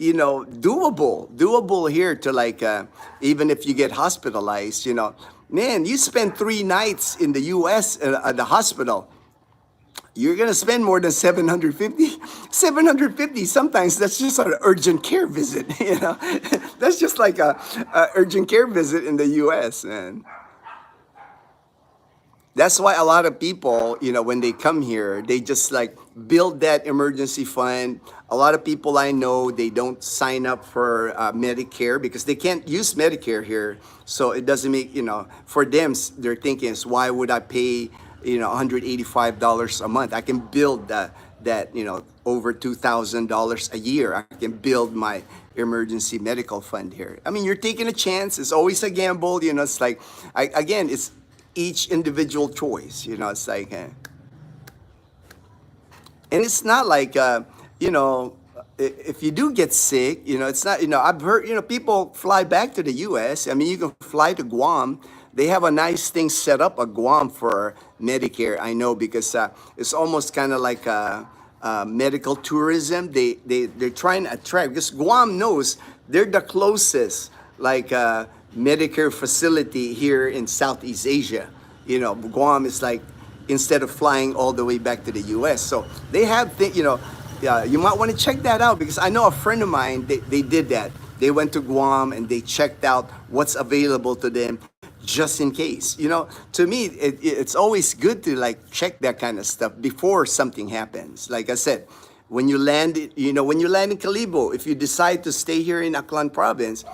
doable here to like, even if you get hospitalized, man, you spend 3 nights in the U.S. At the hospital, you're gonna spend more than 750. 750. Sometimes that's just an urgent care visit. That's just like a urgent care visit in the U.S. Man. That's why a lot of people, when they come here, they just like build that emergency fund. A lot of people I know, they don't sign up for Medicare because they can't use Medicare here. So it doesn't make, for them, they're thinking, why would I pay, $185 a month? I can build that, over $2,000 a year, I can build my emergency medical fund here. I mean, you're taking a chance. It's always a gamble. It's like, again, it's each individual choice. It's like, and it's not like, if you do get sick, it's not, I've heard, people fly back to the U.S. I mean, you can fly to Guam. They have a nice thing set up at Guam for Medicare. I know because it's almost kind of like medical tourism. They're trying to attract, because Guam knows they're the closest like Medicare facility here in Southeast Asia. Guam is like, instead of flying all the way back to the U.S. So they have, you might want to check that out, because I know a friend of mine, they did that. They went to Guam and they checked out what's available to them just in case. To me, it's always good to like check that kind of stuff before something happens. Like I said, when you land, when you land in Kalibo, if you decide to stay here in Aklan province,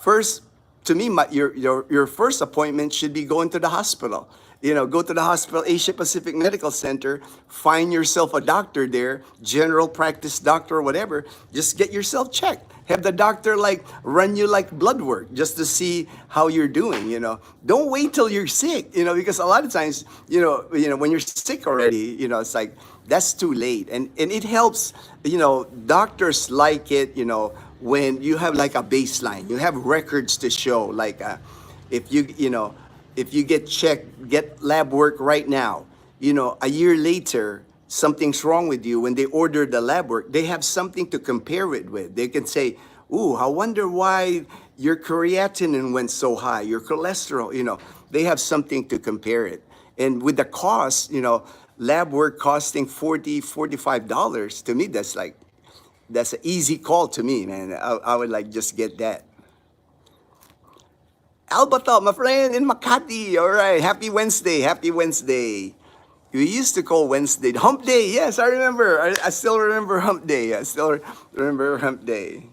first, to me, your first appointment should be going to the hospital. Go to the hospital, Asia Pacific Medical Center, find yourself a doctor there, general practice doctor or whatever. Just get yourself checked. Have the doctor like run you like blood work just to see how you're doing. Don't wait till you're sick. Because a lot of times, when you're sick already, it's like that's too late. And it helps. Doctors like it. When you have like a baseline, you have records to show. Like if if you get checked, get lab work right now, a year later, something's wrong with you. When they order the lab work, they have something to compare it with. They can say, ooh, I wonder why your creatinine went so high, your cholesterol, they have something to compare it. And with the cost, lab work costing $45, to me, that's an easy call to me, man. I would like just get that. Albato, my friend in Makati. All right. Happy Wednesday. Happy Wednesday. We used to call Wednesday Hump Day. Yes, I remember. I still remember Hump Day. I still remember Hump Day.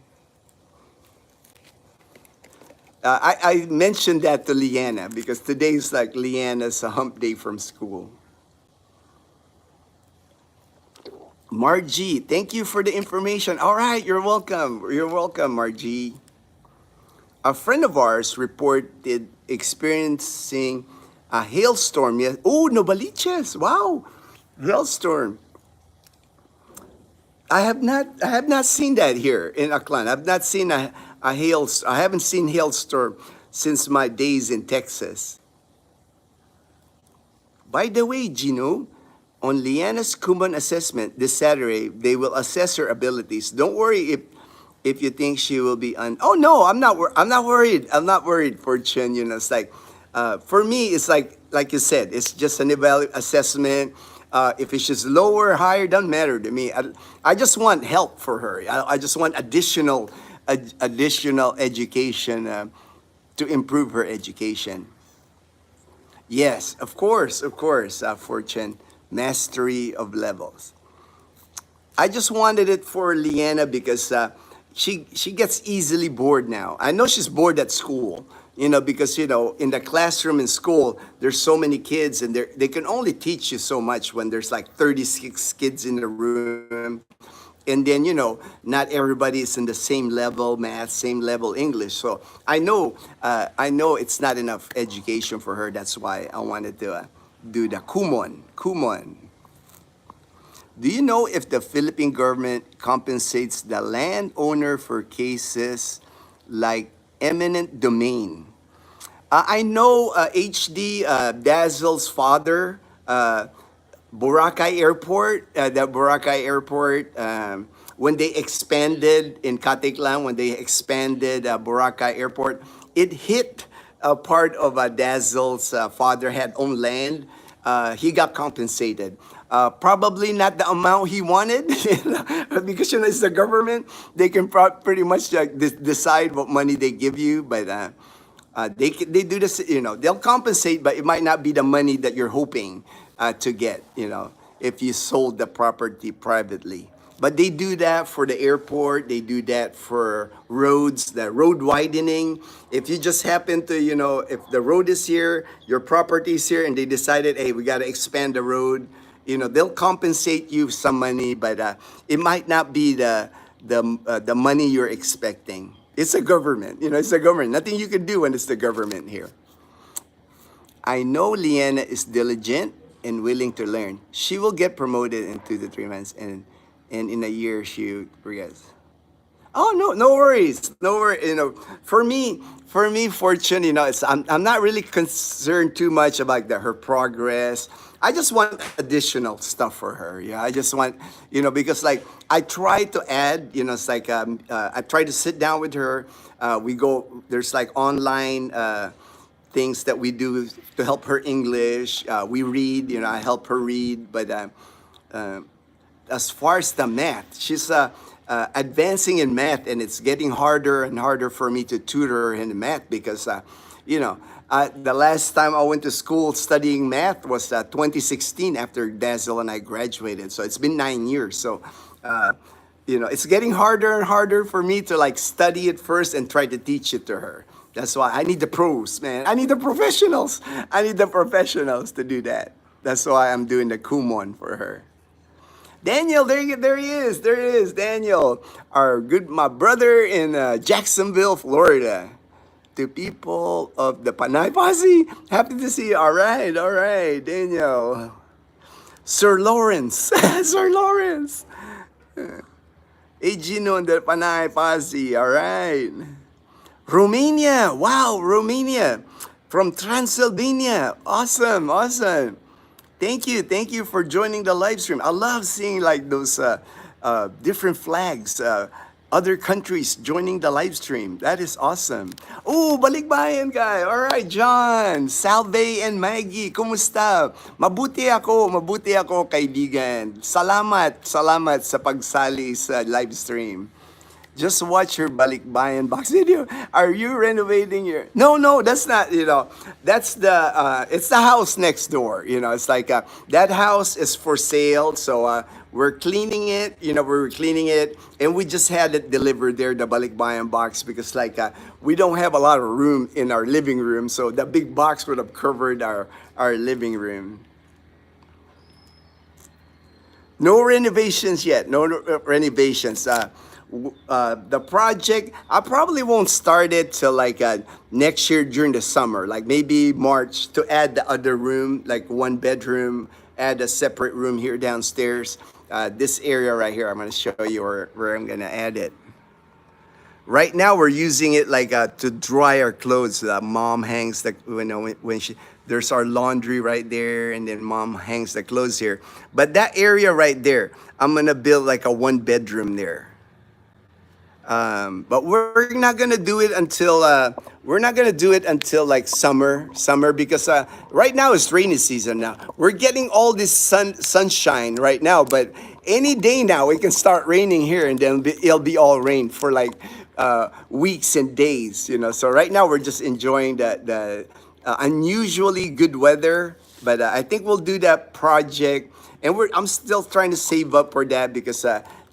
I mentioned that to Leanna because today's like Leanna's Hump Day from school. Margie, thank you for the information. All right, you're welcome. You're welcome, Margie. A friend of ours reported experiencing a hailstorm. Yes. Oh, Novaliches. Wow. Hailstorm. I have not seen that here in Aklan. I've not seen I haven't seen hailstorm since my days in Texas. By the way, Gino, on Liana's Kuman assessment this Saturday, they will assess her abilities. Don't worry if you think she will be oh no, I'm not worried. I'm not worried, Fortune. It's like for me, it's like you said, it's just an assessment. If it's just lower or higher, doesn't matter to me. I just want help for her. I just want additional education to improve her education. Yes, of course, Fortune. Mastery of levels. I just wanted it for Leanna because she gets easily bored now. I know she's bored at school, because in the classroom in school there's so many kids and they can only teach you so much when there's like 36 kids in the room, and then not everybody is in the same level math, same level English. So I know it's not enough education for her. That's why I wanted to do the Kumon. Do you know if the Philippine government compensates the landowner for cases like eminent domain? I know HD Dazzle's father, Boracay Airport, when they expanded in Caticlan, when they expanded Boracay Airport, it hit a part of Dazzle's father had owned land. He got compensated. Probably not the amount he wanted, because it's the government. They can pretty much decide what money they give you, but they do this. They'll compensate, but it might not be the money that you're hoping to get. If you sold the property privately. But they do that for the airport. They do that for roads, the road widening. If you just happen to, if the road is here, your property is here, and they decided, hey, we got to expand the road, they'll compensate you some money, but it might not be the money you're expecting. It's a government, it's a government. Nothing you can do when it's the government here. I know Leanna is diligent and willing to learn. She will get promoted in 2 to 3 months, and in a year she progress. Oh no, no worries, no worries. For me, Fortune, I'm not really concerned too much about her progress. I just want additional stuff for her. Yeah, I just want, because like I try to add, it's like I try to sit down with her. We go. There's like online things that we do to help her English. We read. I help her read, but. Uh, as far as the math, she's advancing in math, and it's getting harder and harder for me to tutor her in math because, the last time I went to school studying math was 2016 after Dazzle and I graduated. So it's been 9 years. So, it's getting harder and harder for me to like study it first and try to teach it to her. That's why I need the pros, man. I need the professionals. I need the professionals to do that. That's why I'm doing the Kumon for her. Daniel, there he is. There he is, Daniel, my brother in Jacksonville, Florida. To people of the Panay Posse, happy to see you. All right, Daniel. Sir Lawrence, Sir Lawrence. Gino and the Panay Posse, all right. Romania, wow, Romania. From Transylvania, awesome. Thank you for joining the live stream. I love seeing like those different flags, other countries joining the live stream. That is awesome. Oh, balikbayan guy. All right, John, Salve, and Maggie, kumusta? Mabuti ako, kaibigan. Salamat sa pagsali sa live stream. Just watch your balikbayan box video. Are you renovating your? No, that's not. That's it's the house next door. It's like that house is for sale. So we're cleaning it. We're cleaning it, and we just had it delivered there, the balikbayan box, because like we don't have a lot of room in our living room, so the big box would have covered our living room. No renovations yet. No renovations. The project, I probably won't start it till like next year during the summer, like maybe March, to add the other room, like 1 bedroom, add a separate room here downstairs. This area right here, I'm going to show you where I'm going to add it. Right now, we're using it like to dry our clothes. Mom hangs when there's our laundry right there, and then mom hangs the clothes here. But that area right there, I'm going to build like a 1 bedroom there. But we're not gonna do it until like summer because right now it's rainy season now. We're getting all this sunshine right now, but any day now it can start raining here, and then it'll be all rain for like weeks and days. So right now we're just enjoying the unusually good weather. But I think we'll do that project, and I'm still trying to save up for that because.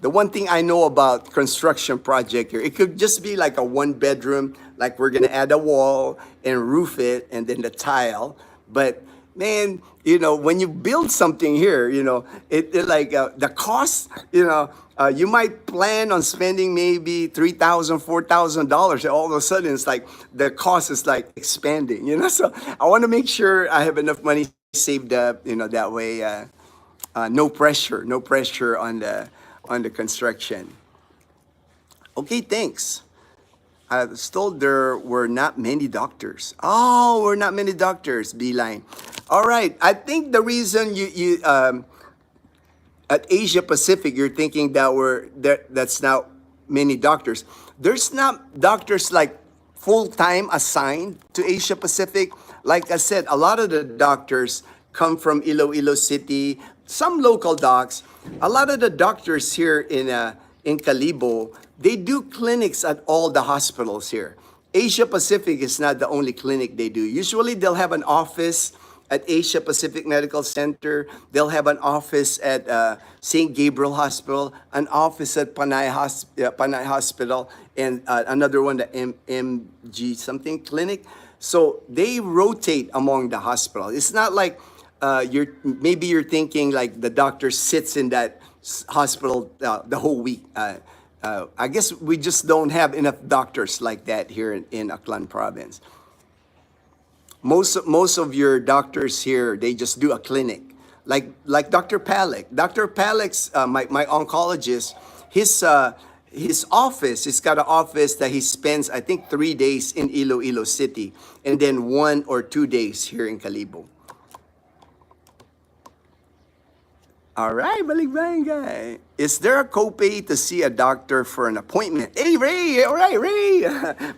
The one thing I know about construction project here, it could just be like a 1 bedroom, like we're gonna add a wall and roof it and then the tile. But man, when you build something here, it like the cost, you might plan on spending maybe $3,000, $4,000. All of a sudden, it's like the cost is like expanding. So I want to make sure I have enough money saved up. That way, no pressure on the construction. Okay, thanks. I was told there were not many doctors. Oh, we're not many doctors, Beeline. All right, I think the reason you at Asia Pacific, you're thinking that's not many doctors. There's not doctors like full-time assigned to Asia Pacific. Like I said, a lot of the doctors come from Iloilo City, some local docs. A lot of the doctors here in Calibo, they do clinics at all the hospitals here. Asia Pacific is not the only clinic they do. Usually they'll have an office at Asia Pacific Medical Center. They'll have an office at St. Gabriel Hospital, an office at Panay Hospital, and another one, the MG something clinic. So they rotate among the hospital. It's not like you're thinking like the doctor sits in that hospital the whole week. I guess we just don't have enough doctors like that here in Aklan province. Most of your doctors here, they just do a clinic, like Dr. Palek. Dr. Palek's my oncologist, his office, he's got an office that he spends, I think, 3 days in Iloilo City, and then 1 or 2 days here in Calibo. All right, Balikbayan. Is there a copay to see a doctor for an appointment? Hey, Ray. All right, Ray.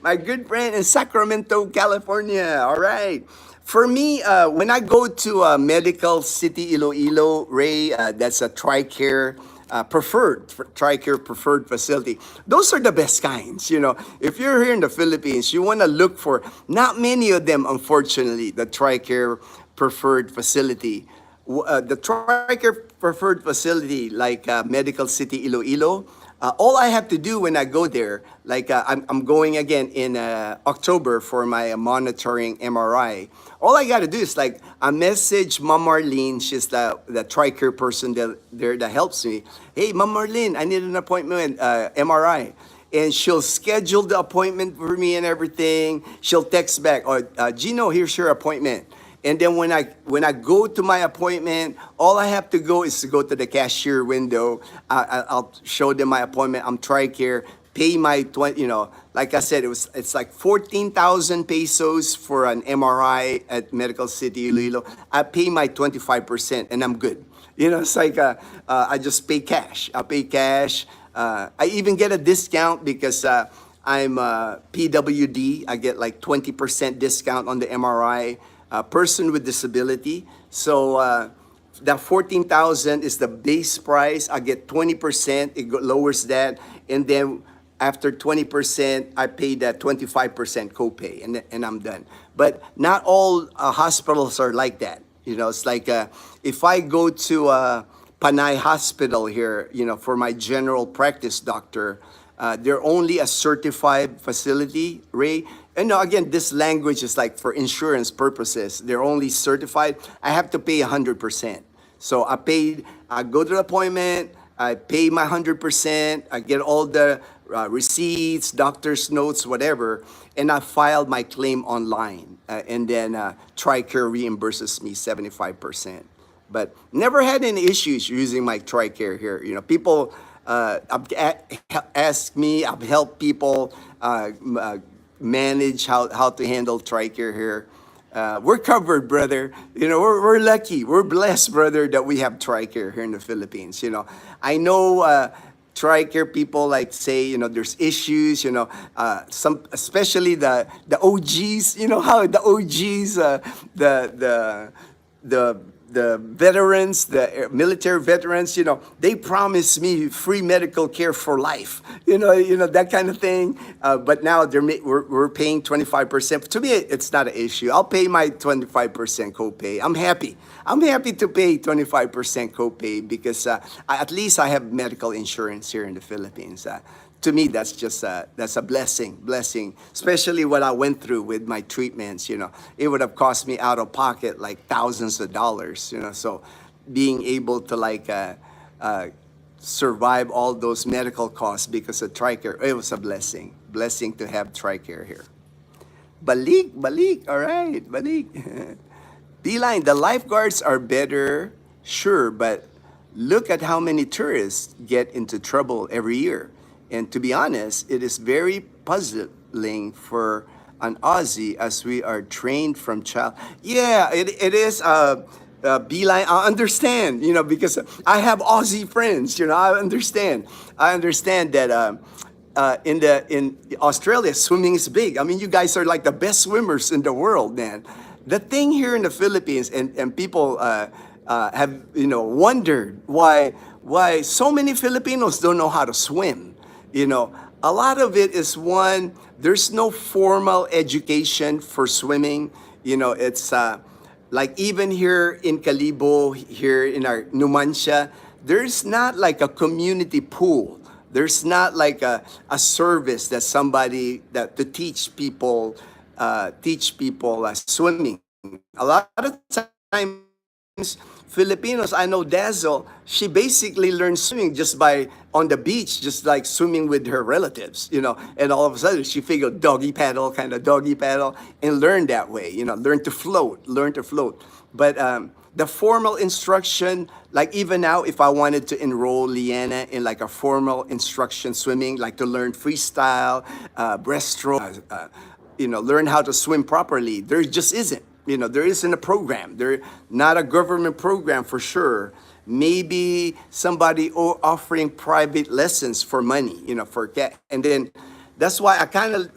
My good friend in Sacramento, California. All right. For me, when I go to Medical City Iloilo, Ray, that's a TRICARE TRICARE preferred facility. Those are the best kinds. If you're here in the Philippines, you want to look for, not many of them, unfortunately, the TRICARE preferred facility. The TRICARE preferred facility, like Medical City Iloilo, all I have to do when I go there, like I'm going again in October for my monitoring MRI. All I got to do is like I message Mom Marlene, she's the TRICARE person that helps me. Hey, Mom Marlene, I need an appointment, MRI. And she'll schedule the appointment for me and everything. She'll text back, or Gino, here's your appointment. And then when I go to my appointment, all I have to go is to go to the cashier window. I'll show them my appointment. I'm TRICARE. Pay my 20. Like I said, it's like 14,000 pesos for an MRI at Medical City Iloilo. I pay my 25% and I'm good. It's like I just pay cash. I pay cash. I even get a discount because I'm PWD. I get like 20% discount on the MRI. Person with disability. So that 14,000 is the base price. I get 20%. It lowers that, and then after 20%, I pay that 25% copay, and I'm done. But not all hospitals are like that. It's like if I go to Panay Hospital here, for my general practice doctor, they're only a certified facility, Ray. And no, again, this language is like for insurance purposes. They're only certified. I have to pay 100%. So I go to the appointment, I pay my 100%, I get all the receipts, doctor's notes, whatever, and I filed my claim online. And then TRICARE reimburses me 75%. But never had any issues using my TRICARE here. People ask me, I've helped people manage how to handle TRICARE here. We're covered, brother. We're lucky. We're blessed, brother, that we have TRICARE here in the Philippines. I know TRICARE people like say, there's issues, some, especially the OGs, how the OGs, the veterans, the military veterans, they promised me free medical care for life, that kind of thing. But now we're paying 25%. To me, it's not an issue. I'll pay my 25% copay. I'm happy. I'm happy to pay 25% copay because at least I have medical insurance here in the Philippines. To me, that's a blessing, especially what I went through with my treatments. It would have cost me out of pocket like thousands of dollars. So being able to survive all those medical costs because of TRICARE, it was a blessing to have TRICARE here. Balik, all right, balik. D-Line, the lifeguards are better, sure, but look at how many tourists get into trouble every year. And to be honest, it is very puzzling for an Aussie as we are trained from child. Yeah, it is. Beeline, I understand, because I have Aussie friends. I understand. That in Australia, swimming is big. I mean, you guys are like the best swimmers in the world, man. The thing here in the Philippines, and people have wondered why so many Filipinos don't know how to swim. A lot of it is one, there's no formal education for swimming. It's like even here in Calibo, here in our Numancia, there's not like a community pool. There's not like a service that to teach people swimming. A lot of time Filipinos, I know Dazzle, she basically learned swimming just by on the beach, just like swimming with her relatives, and all of a sudden she figured doggy paddle, kind of doggy paddle, and learned that way, learn to float. But the formal instruction, like even now, if I wanted to enroll Leanna in like a formal instruction swimming, like to learn freestyle, breaststroke, learn how to swim properly, there just isn't. There isn't a program. There, not a government program for sure. Maybe somebody offering private lessons for money, for cat. And then that's why I kind of,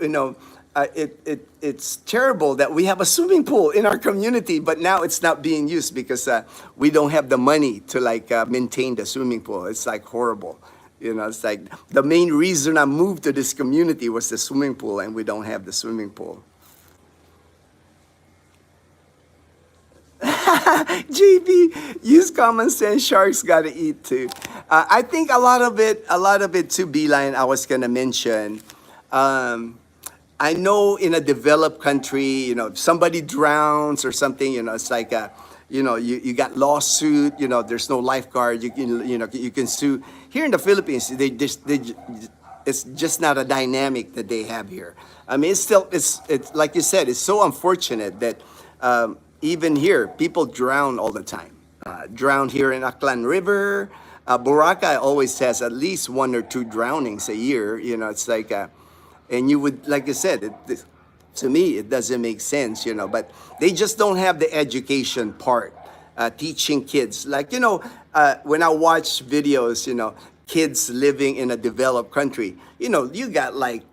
it's terrible that we have a swimming pool in our community, but now it's not being used because we don't have the money to like maintain the swimming pool. It's like horrible. It's like the main reason I moved to this community was the swimming pool, and we don't have the swimming pool. JB, use common sense. Sharks gotta eat too. I think a lot of it too. Beeline, I was gonna mention. I know in a developed country, if somebody drowns or something, it's like you got lawsuit. There's no lifeguard. You can sue. Here in the Philippines, it's just not a dynamic that they have here. I mean, it's like you said, it's so unfortunate that. Even here, people drown all the time. Drown here in Aklan River. Boracay always has at least one or two drownings a year. It's like, and you would, like I said, to me, it doesn't make sense, but they just don't have the education part, teaching kids. Like, when I watch videos, kids living in a developed country, you got like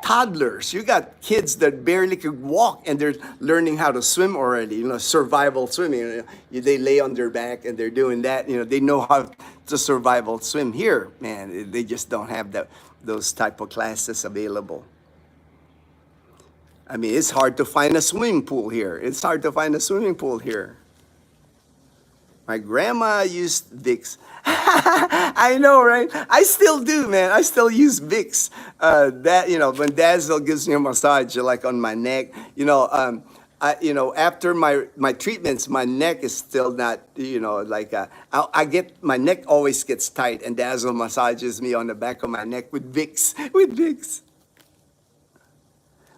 toddlers. You got kids that barely could walk and they're learning how to swim already, survival swimming. They lay on their back and they're doing that. They know how to survival swim. Here, man, they just don't have those type of classes available. I mean, it's hard to find a swimming pool here. It's hard to find a swimming pool here. My grandma used Vicks. I know, right? I still do, man. I still use Vicks. When Dazzle gives me a massage, like on my neck, after my treatments, my neck is still not, I get my neck always gets tight, and Dazzle massages me on the back of my neck with Vicks, with Vicks.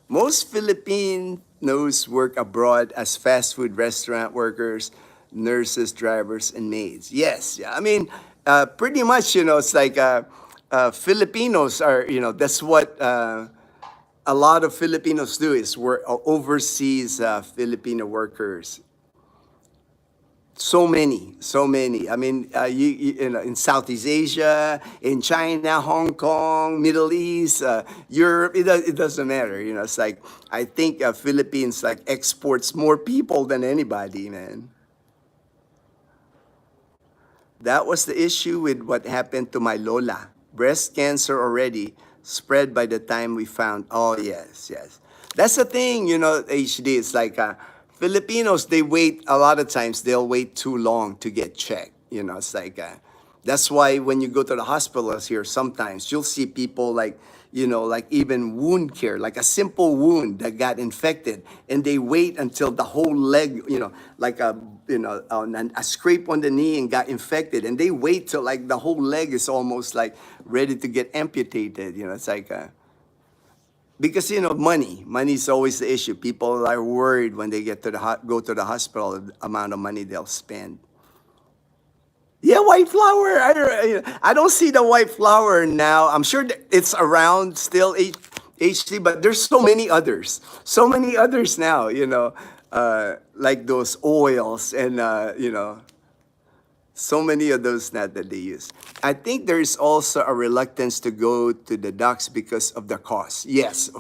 Most Filipinos work abroad as fast food restaurant workers, nurses, drivers, and maids. Yes, yeah. I mean, pretty much, it's like Filipinos are, that's what a lot of Filipinos do is work overseas Filipino workers. So many, so many. I mean, in Southeast Asia, in China, Hong Kong, Middle East, Europe, it doesn't matter. It's like, I think Philippines like exports more people than anybody, man. That was the issue with what happened to my Lola. Breast cancer already spread by the time we found. Oh, yes, yes. That's the thing, HD. It's like Filipinos, they wait, a lot of times, they'll wait too long to get checked. It's like, that's why when you go to the hospitals here, sometimes you'll see people like, like even wound care, like a simple wound that got infected, and they wait until the whole leg, like a scrape on the knee and got infected, and they wait till like the whole leg is almost like ready to get amputated. It's like, because money is always the issue. People are worried when they go to the hospital, the amount of money they'll spend. Yeah, white flower. I don't see the white flower now. I'm sure that it's around still, HD, but there's so many others. So many others now, like those oils and, so many of those now that they use. I think there is also a reluctance to go to the docks because of the cost. Yes,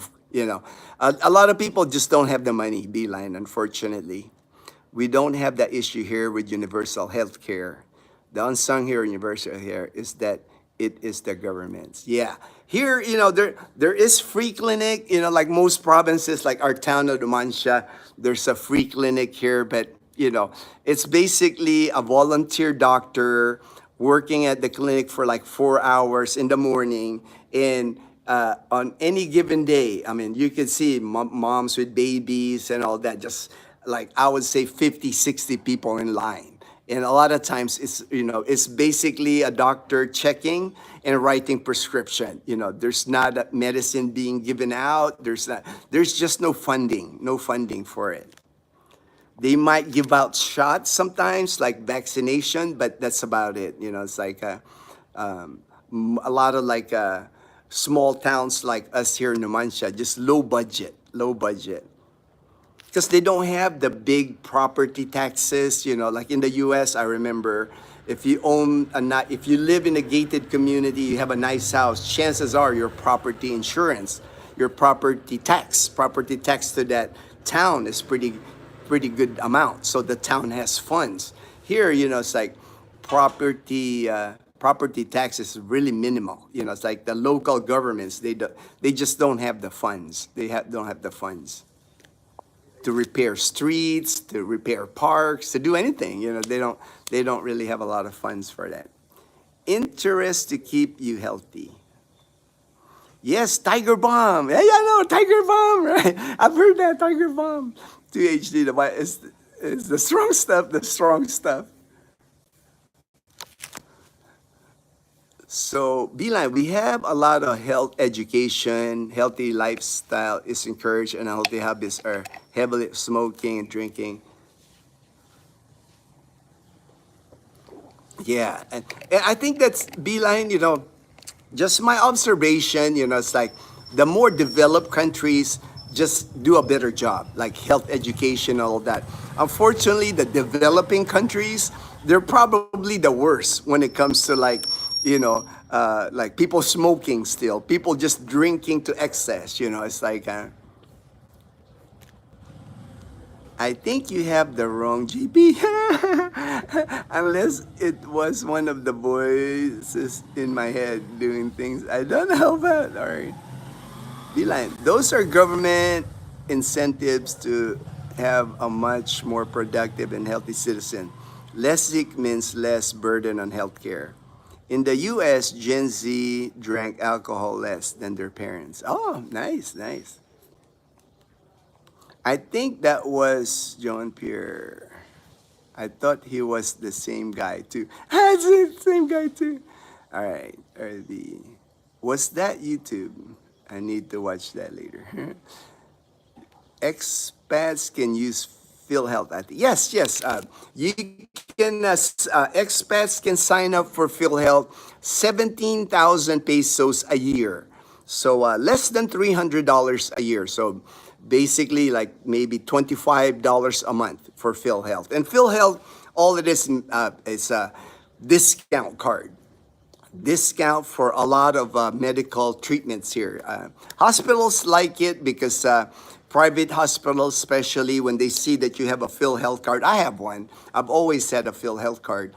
a lot of people just don't have the money, Beeline, unfortunately. We don't have that issue here with universal health care. The unsung hero universal here is that it is the government's. Yeah. Here, there is free clinic, like most provinces, like our town of Dumansha, there's a free clinic here, but, it's basically a volunteer doctor working at the clinic for like 4 hours in the morning. And on any given day, I mean, you can see moms with babies and all that, just like I would say 50, 60 people in line. And a lot of times it's basically a doctor checking and writing prescription. There's not a medicine being given out. There's just no funding for it. They might give out shots sometimes, like vaccination, but that's about it. It's like a lot of like small towns like us here in Numancia, just low budget. Because they don't have the big property taxes, like in the US. I remember if if you live in a gated community, you have a nice house, chances are your property insurance, your property tax to that town is pretty good amount. So the town has funds. Here, it's like property tax is really minimal. It's like the local governments, they just don't have the funds. Don't have the funds to repair streets, to repair parks, to do anything. They don't really have a lot of funds for that. Interest to keep you healthy. Yes, Tiger Bomb. Yeah, no, Tiger Bomb, right? I've heard that, Tiger Bomb. 2HD, is the strong stuff. So, Beeline, we have a lot of health education, healthy lifestyle is encouraged, and healthy habits are heavily smoking and drinking. Yeah, and I think that's Beeline, just my observation, it's like the more developed countries just do a better job, like health education, all of that. Unfortunately, the developing countries, they're probably the worst when it comes to like people smoking still, people just drinking to excess. It's like, I think you have the wrong GP. Unless it was one of the voices in my head doing things I don't know about. All right. Beeline, those are government incentives to have a much more productive and healthy citizen. Less sick means less burden on healthcare. In the US, Gen Z drank alcohol less than their parents. Oh, nice, nice. I think that was John Pierre. I thought he was the same guy too. It's the same guy too. All right. Was that YouTube? I need to watch that later. Expats can use PhilHealth. Yes. You can. Expats can sign up for PhilHealth. 17,000 pesos a year. So less than $300 a year. So basically, like maybe $25 a month for PhilHealth. And PhilHealth, all it is a discount card. Discount for a lot of medical treatments here. Hospitals like it because private hospitals, especially when they see that you have a PhilHealth card. I have one. I've always had a PhilHealth card.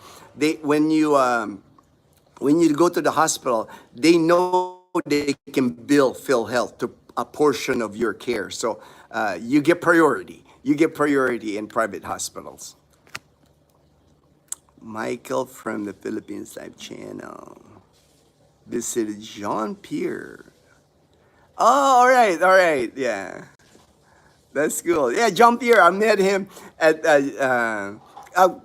When you go to the hospital, they know they can bill PhilHealth to a portion of your care. So you get priority. You get priority in private hospitals. Michael from the Philippines Live channel. Visited Jean Pierre. Oh, all right, yeah. That's cool. Yeah, Jean Pierre, I met him at a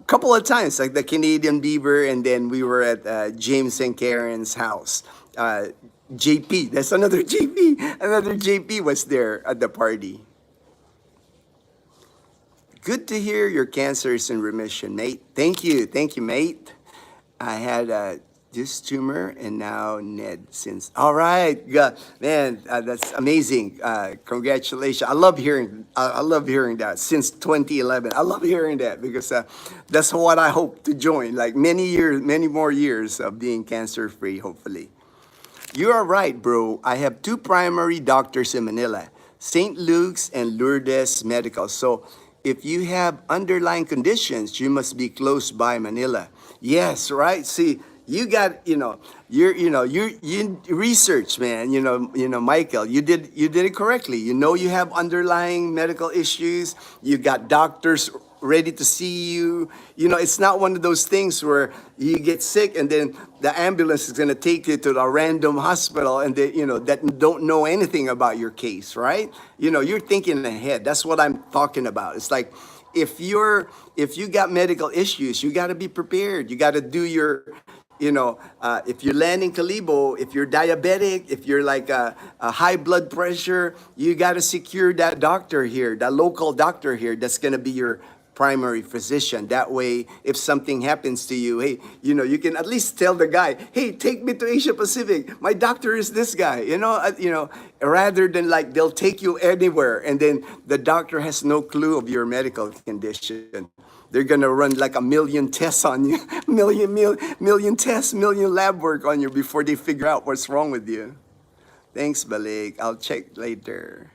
couple of times, like the Canadian Beaver, and then we were at James and Karen's house. JP, that's another JP. Another JP was there at the party. Good to hear your cancer is in remission, mate. Thank you, mate. I had this tumor and now Ned since. All right, man, that's amazing. Congratulations. I love hearing that since 2011. I love hearing that because that's what I hope to join. Like many more years of being cancer free, hopefully. You are right, bro. I have two primary doctors in Manila, St. Luke's and Lourdes Medical. So if you have underlying conditions, you must be close by Manila. Yes, right? See, you got, you research, man. Michael, you did it correctly. You have underlying medical issues. You got doctors ready to see you. It's not one of those things where you get sick and then the ambulance is going to take you to a random hospital and they, that don't know anything about your case, right? You're thinking ahead. That's what I'm talking about. It's like if you got medical issues, you got to be prepared. You got to do your, if you land in Kalibo, if you're diabetic, if you're like a high blood pressure, you got to secure that doctor here, that local doctor here that's going to be your primary physician. That way, if something happens to you, hey, you can at least tell the guy, hey, take me to Asia Pacific. My doctor is this guy. Rather than like they'll take you anywhere and then the doctor has no clue of your medical condition. They're gonna run like a million tests on you, million tests, million lab work on you before they figure out what's wrong with you. Thanks, Balik. I'll check later.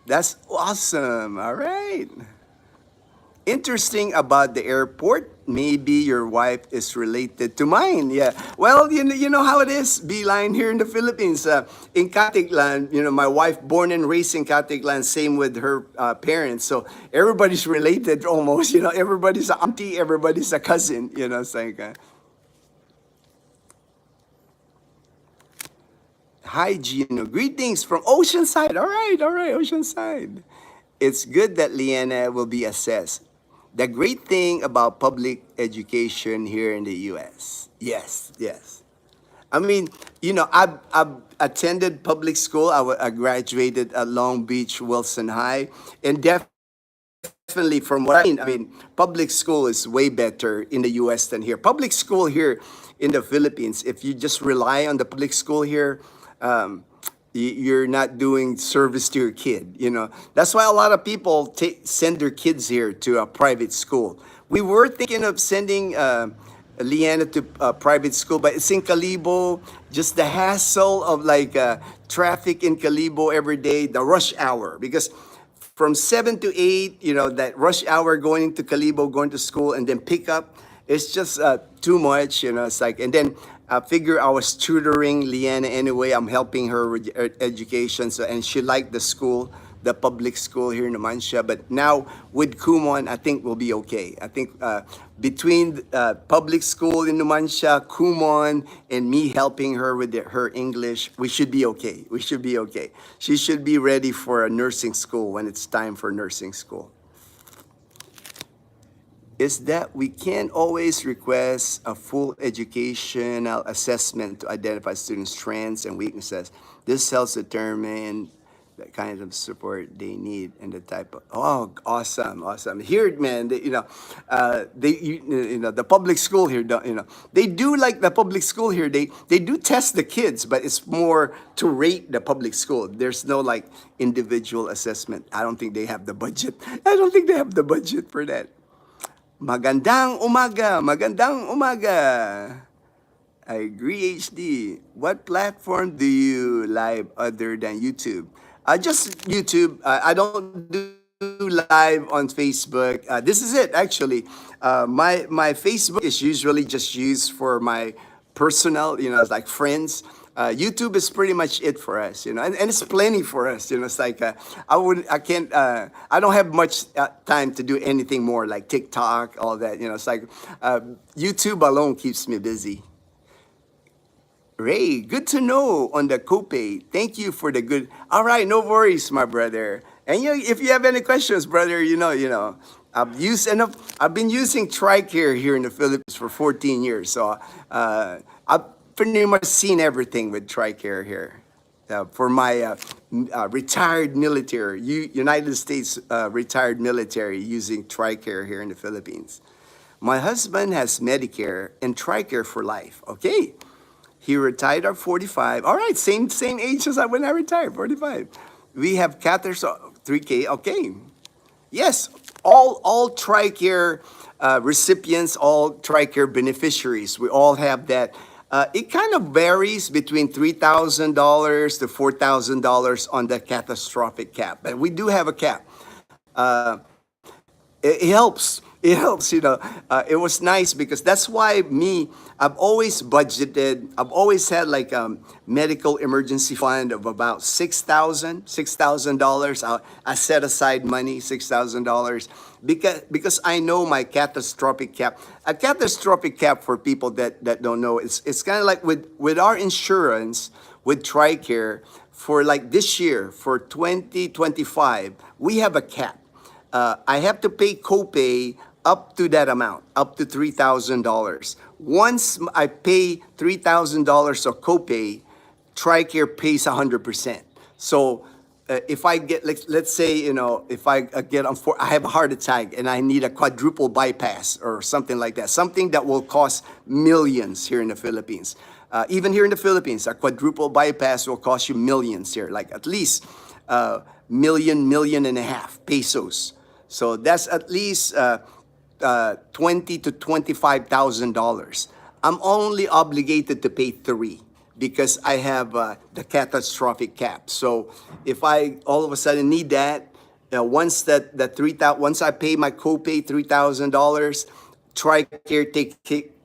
That's awesome. All right. Interesting about the airport. Maybe your wife is related to mine. Yeah. Well, you know how it is. Beeline here in the Philippines. In Katiklan, my wife born and raised in Katiklan. Same with her parents. So everybody's related almost. Everybody's a auntie. Everybody's a cousin. It's like. Hi, Gino. Greetings from Oceanside. All right, Oceanside. It's good that Leanna will be assessed. The great thing about public education here in the U.S. Yes. I mean, I've attended public school. I graduated at Long Beach Wilson High, and definitely from what I mean, public school is way better in the U.S. than here. Public school here in the Philippines, if you just rely on the public school here, you're not doing service to your kid. That's why a lot of people send their kids here to a private school. We were thinking of sending Leanna to a private school, but it's in Kalibo. Just the hassle of like traffic in Kalibo every day, the rush hour, because from 7 to 8, that rush hour going to Kalibo, going to school, and then pick up, it's just too much. It's like, and then I figure I was tutoring Leanna anyway. I'm helping her with education, and she liked the school, the public school here in Numancia. But now with Kumon, I think we'll be okay. I think between public school in Numancia, Kumon, and me helping her with her English, we should be okay. She should be ready for a nursing school when it's time for nursing school. Is that we can't always request a full educational assessment to identify students' strengths and weaknesses. This helps determine the kind of support they need and the type of. Oh, awesome! Here, man, the public school here, they do like the public school here. They do test the kids, but it's more to rate the public school. There's no like individual assessment. I don't think they have the budget. For that. Magandang umaga. I agree, HD. What platform do you live other than YouTube? Just YouTube. I don't do live on Facebook. This is it, actually. My Facebook is usually just used for my personal, like friends. YouTube is pretty much it for us, and it's plenty for us, It's like I don't have much time to do anything more like TikTok, all that, It's like YouTube alone keeps me busy. Ray, good to know on the copay. Thank you for the good. All right, no worries, my brother. And if you have any questions, brother, I've been using TRICARE here in the Philippines for 14 years, so I've pretty much seen everything with TRICARE here. For my retired military, United States retired military, using TRICARE here in the Philippines. My husband has Medicare and TRICARE for life. Okay. He retired at 45. All right, same age as when I retired, 45. We have catheters, 3K. Okay. Yes, all TRICARE recipients, all TRICARE beneficiaries, we all have that. It kind of varies between $3,000 to $4,000 on the catastrophic cap, but we do have a cap. It helps. It was nice because that's why I've always budgeted. I've always had like a medical emergency fund of about $6,000. I set aside money, $6,000, because I know my catastrophic cap. A catastrophic cap, for people that don't know, it's kind of like with our insurance, with TRICARE, for like this year, for 2025, we have a cap. I have to pay copay up to that amount, up to $3,000. Once I pay $3,000 of copay, TRICARE pays 100%. So if I get, let's say, if I get on, I have a heart attack and I need a quadruple bypass or something like that, something that will cost millions here in the Philippines. Even here in the Philippines, a quadruple bypass will cost you millions here, like at least million and a half pesos. So that's at least $20 to $25,000. I'm only obligated to pay three because I have the catastrophic cap. So if I all of a sudden need that, once once I pay my copay $3,000, TRICARE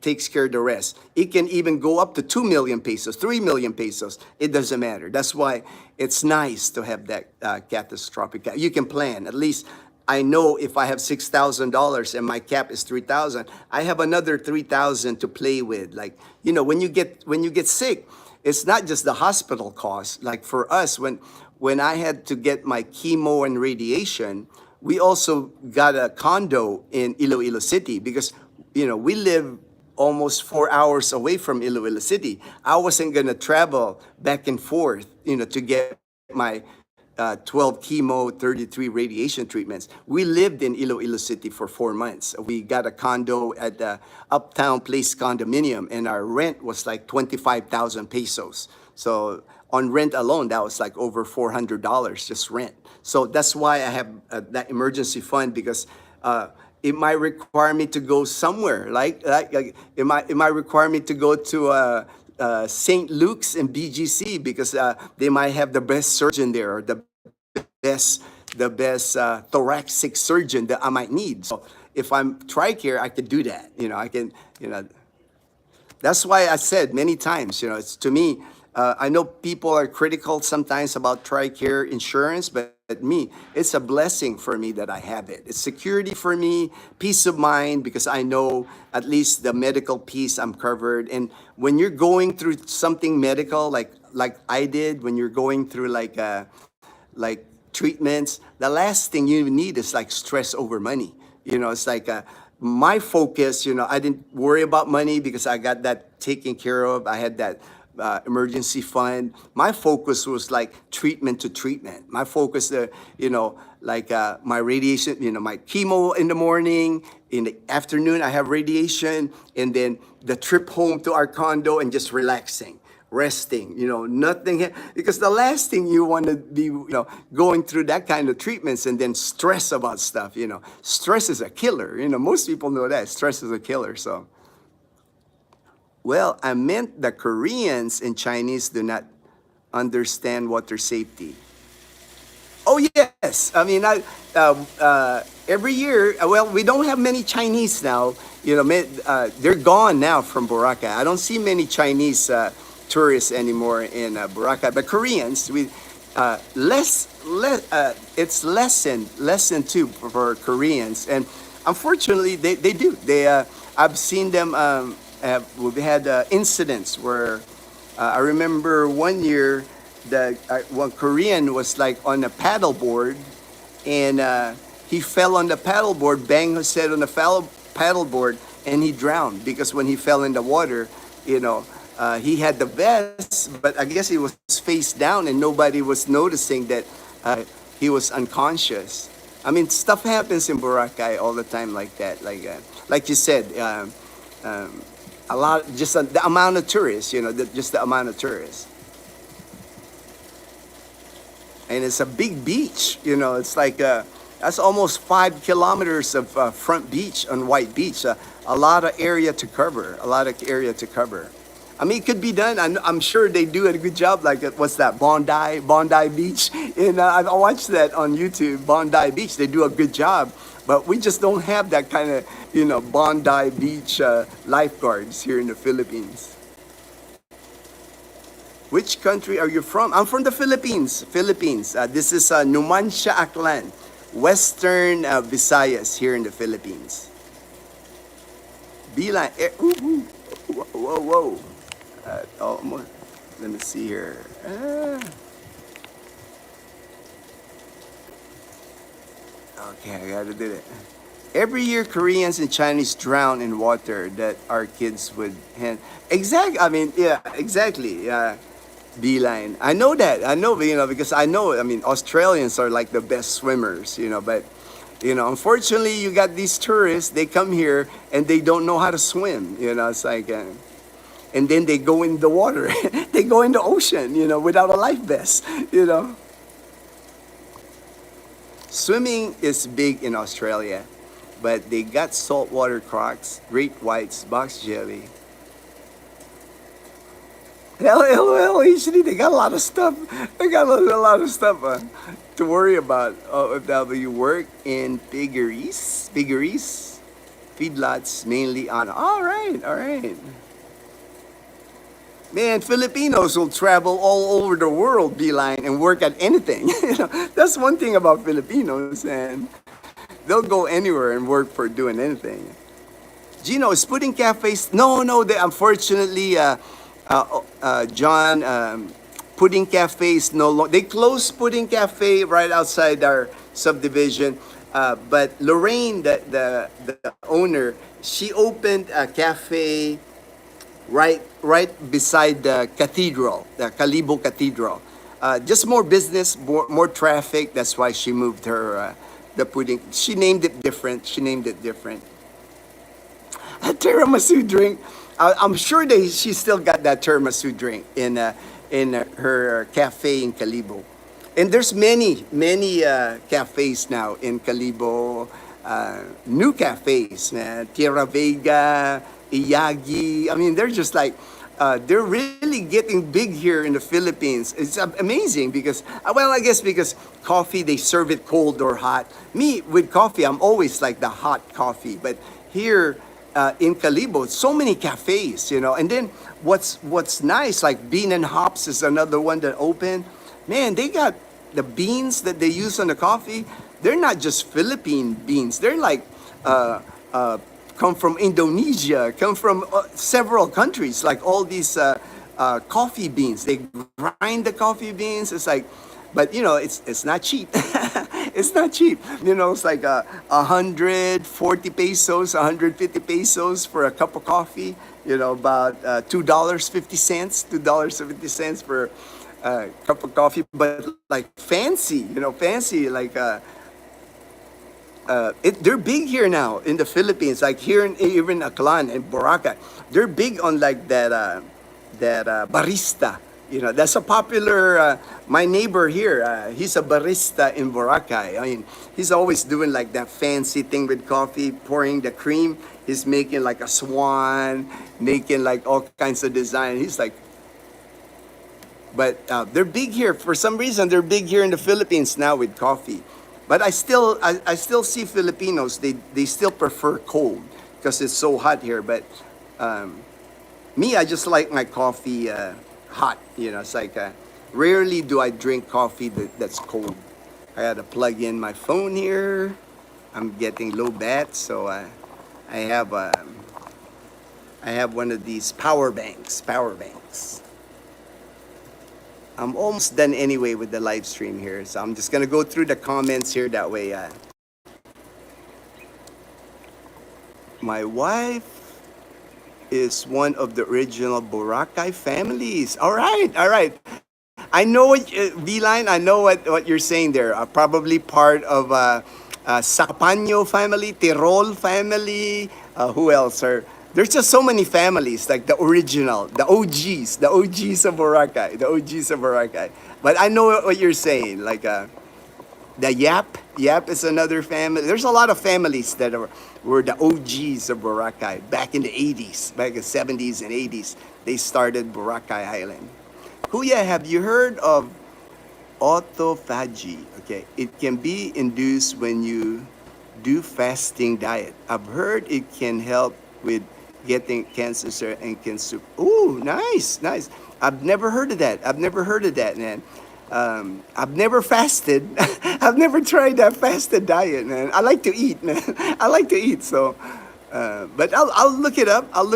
takes care of the rest. It can even go up to 2 million pesos, 3 million pesos. It doesn't matter. That's why it's nice to have that catastrophic cap. You can plan. At least I know if I have $6,000 and my cap is 3,000, I have another 3,000 to play with. Like, when you get sick, it's not just the hospital cost. Like for us, when I had to get my chemo and radiation, we also got a condo in Iloilo City because, we live almost 4 hours away from Iloilo City. I wasn't gonna travel back and forth, to get my 12 chemo, 33 radiation treatments. We lived in Iloilo City for 4 months. We got a condo at the Uptown Place condominium, and our rent was like 25,000 pesos. So on rent alone, that was like over $400 just rent. So that's why I have that emergency fund, because it might require me to go somewhere. Like it might require me to go to St. Luke's and BGC because they might have the best surgeon there, or the best thoracic surgeon that I might need. So if I'm TRICARE, I could do that. I can. That's why I said many times. It's to me. I know people are critical sometimes about TRICARE insurance, but me, it's a blessing for me that I have it. It's security for me, peace of mind, because I know at least the medical piece I'm covered. And when you're going through something medical, like I did, when you're going through like treatments, the last thing you need is like stress over money. It's like my focus. I didn't worry about money because I got that taken care of. I had that emergency fund. My focus was like treatment to treatment. My focus, my radiation, my chemo in the morning, in the afternoon I have radiation, and then the trip home to our condo and just relaxing, resting, nothing. Because the last thing you want to be, going through that kind of treatments and then stress about stuff. Stress is a killer. Most people know that stress is a killer. So. Well, I meant the Koreans and Chinese do not understand water safety. Oh yes, I mean, every year. Well, we don't have many Chinese now. They're gone now from Boracay. I don't see many Chinese tourists anymore in Boracay. But Koreans, it's lessened too for Koreans, and unfortunately, they do. I've seen them. We've had incidents where I remember one year one Korean was like on a paddleboard, and he fell on the paddleboard, banged his head on the paddleboard, and he drowned because when he fell in the water, he had the vest, but I guess he was face down and nobody was noticing that he was unconscious. I mean, stuff happens in Boracay all the time like that. Like you said. A lot, just the amount of tourists, just the amount of tourists. And it's a big beach, it's like, that's almost 5 kilometers of front beach on White Beach. A lot of area to cover, I mean, it could be done. I'm sure they do a good job. Like, what's that, Bondi Beach? And I watched that on YouTube, Bondi Beach. They do a good job. But we just don't have that kind of, Bondi Beach lifeguards here in the Philippines. Which country are you from? I'm from the Philippines. This is Numancia, Aklan, Western Visayas here in the Philippines. Bilang, whoa. Let me see here. Okay, I gotta do that. Every year, Koreans and Chinese drown in water that our kids would hand. Exactly. I mean, yeah, exactly. Beeline. I know that. I know, because I know. I mean, Australians are like the best swimmers, but unfortunately, you got these tourists. They come here and they don't know how to swim. It's like, and then they go in the water. They go in the ocean, without a life vest. Swimming is big in Australia, but they got saltwater crocs, great whites, box jelly. LOL, usually they got a lot of stuff. They got a lot of stuff to worry about. OFW work in piggeries, feedlots mainly on. All right, all right. Man, Filipinos will travel all over the world, Beeline, and work at anything. That's one thing about Filipinos, and they'll go anywhere and work for doing anything. Gino, is Pudding Cafes? No, no. Unfortunately, John, Pudding Cafe is no longer. They closed Pudding Cafe right outside our subdivision. But Lorraine, the owner, she opened a cafe right beside the cathedral, the Calibo Cathedral. Just more business, more traffic. That's why she moved her the pudding. She named it different. A tiramisu drink. I'm sure she still got that tiramisu drink in her cafe in Calibo. And there's many cafes now in Calibo. New cafes, man. Tierra Vega, Iyagi. I mean, they're just like, they're really getting big here in the Philippines. It's amazing because, well, I guess because coffee, they serve it cold or hot. Me, with coffee, I'm always like the hot coffee. But here in Calibo, so many cafes, And then what's nice, like Bean and Hops is another one that opened. Man, they got the beans that they use on the coffee. They're not just Philippine beans. They're like come from Indonesia, come from several countries. Like all these coffee beans. They grind the coffee beans. It's like, but it's not cheap. It's not cheap. It's like 140 pesos, 150 pesos for a cup of coffee. About $2.50 for a cup of coffee. But like fancy, fancy like. They're big here now in the Philippines, like here even Aklan and Boracay. They're big on like that barista. That's a popular. My neighbor here, he's a barista in Boracay. I mean, he's always doing like that fancy thing with coffee, pouring the cream. He's making like a swan, making like all kinds of design. He's like, but they're big here for some reason. They're big here in the Philippines now with coffee. But I still see Filipinos, they still prefer cold because it's so hot here. But me, I just like my coffee hot. It's like rarely do I drink coffee that's cold. I had to plug in my phone here. I'm getting low bat, so I have one of these power banks. I'm almost done anyway with the live stream here. So I'm just going to go through the comments here. That way, my wife is one of the original Boracay families. All right. I know what, V-Line, I know what you're saying there. Probably part of Sacapano family, Tirol family. Who else are... There's just so many families, like the original, the OGs of Boracay, But I know what you're saying, like the Yap is another family. There's a lot of families that were the OGs of Boracay back in the 80s, back in the 70s and 80s. They started Boracay Island. Kuya, have you heard of autophagy? Okay, it can be induced when you do fasting diet. I've heard it can help with getting cancer and cancer. Ooh, nice. I've never heard of that, man. I've never fasted. I've never tried that fasted diet, man. I like to eat, man. So, but I'll look it up. I'm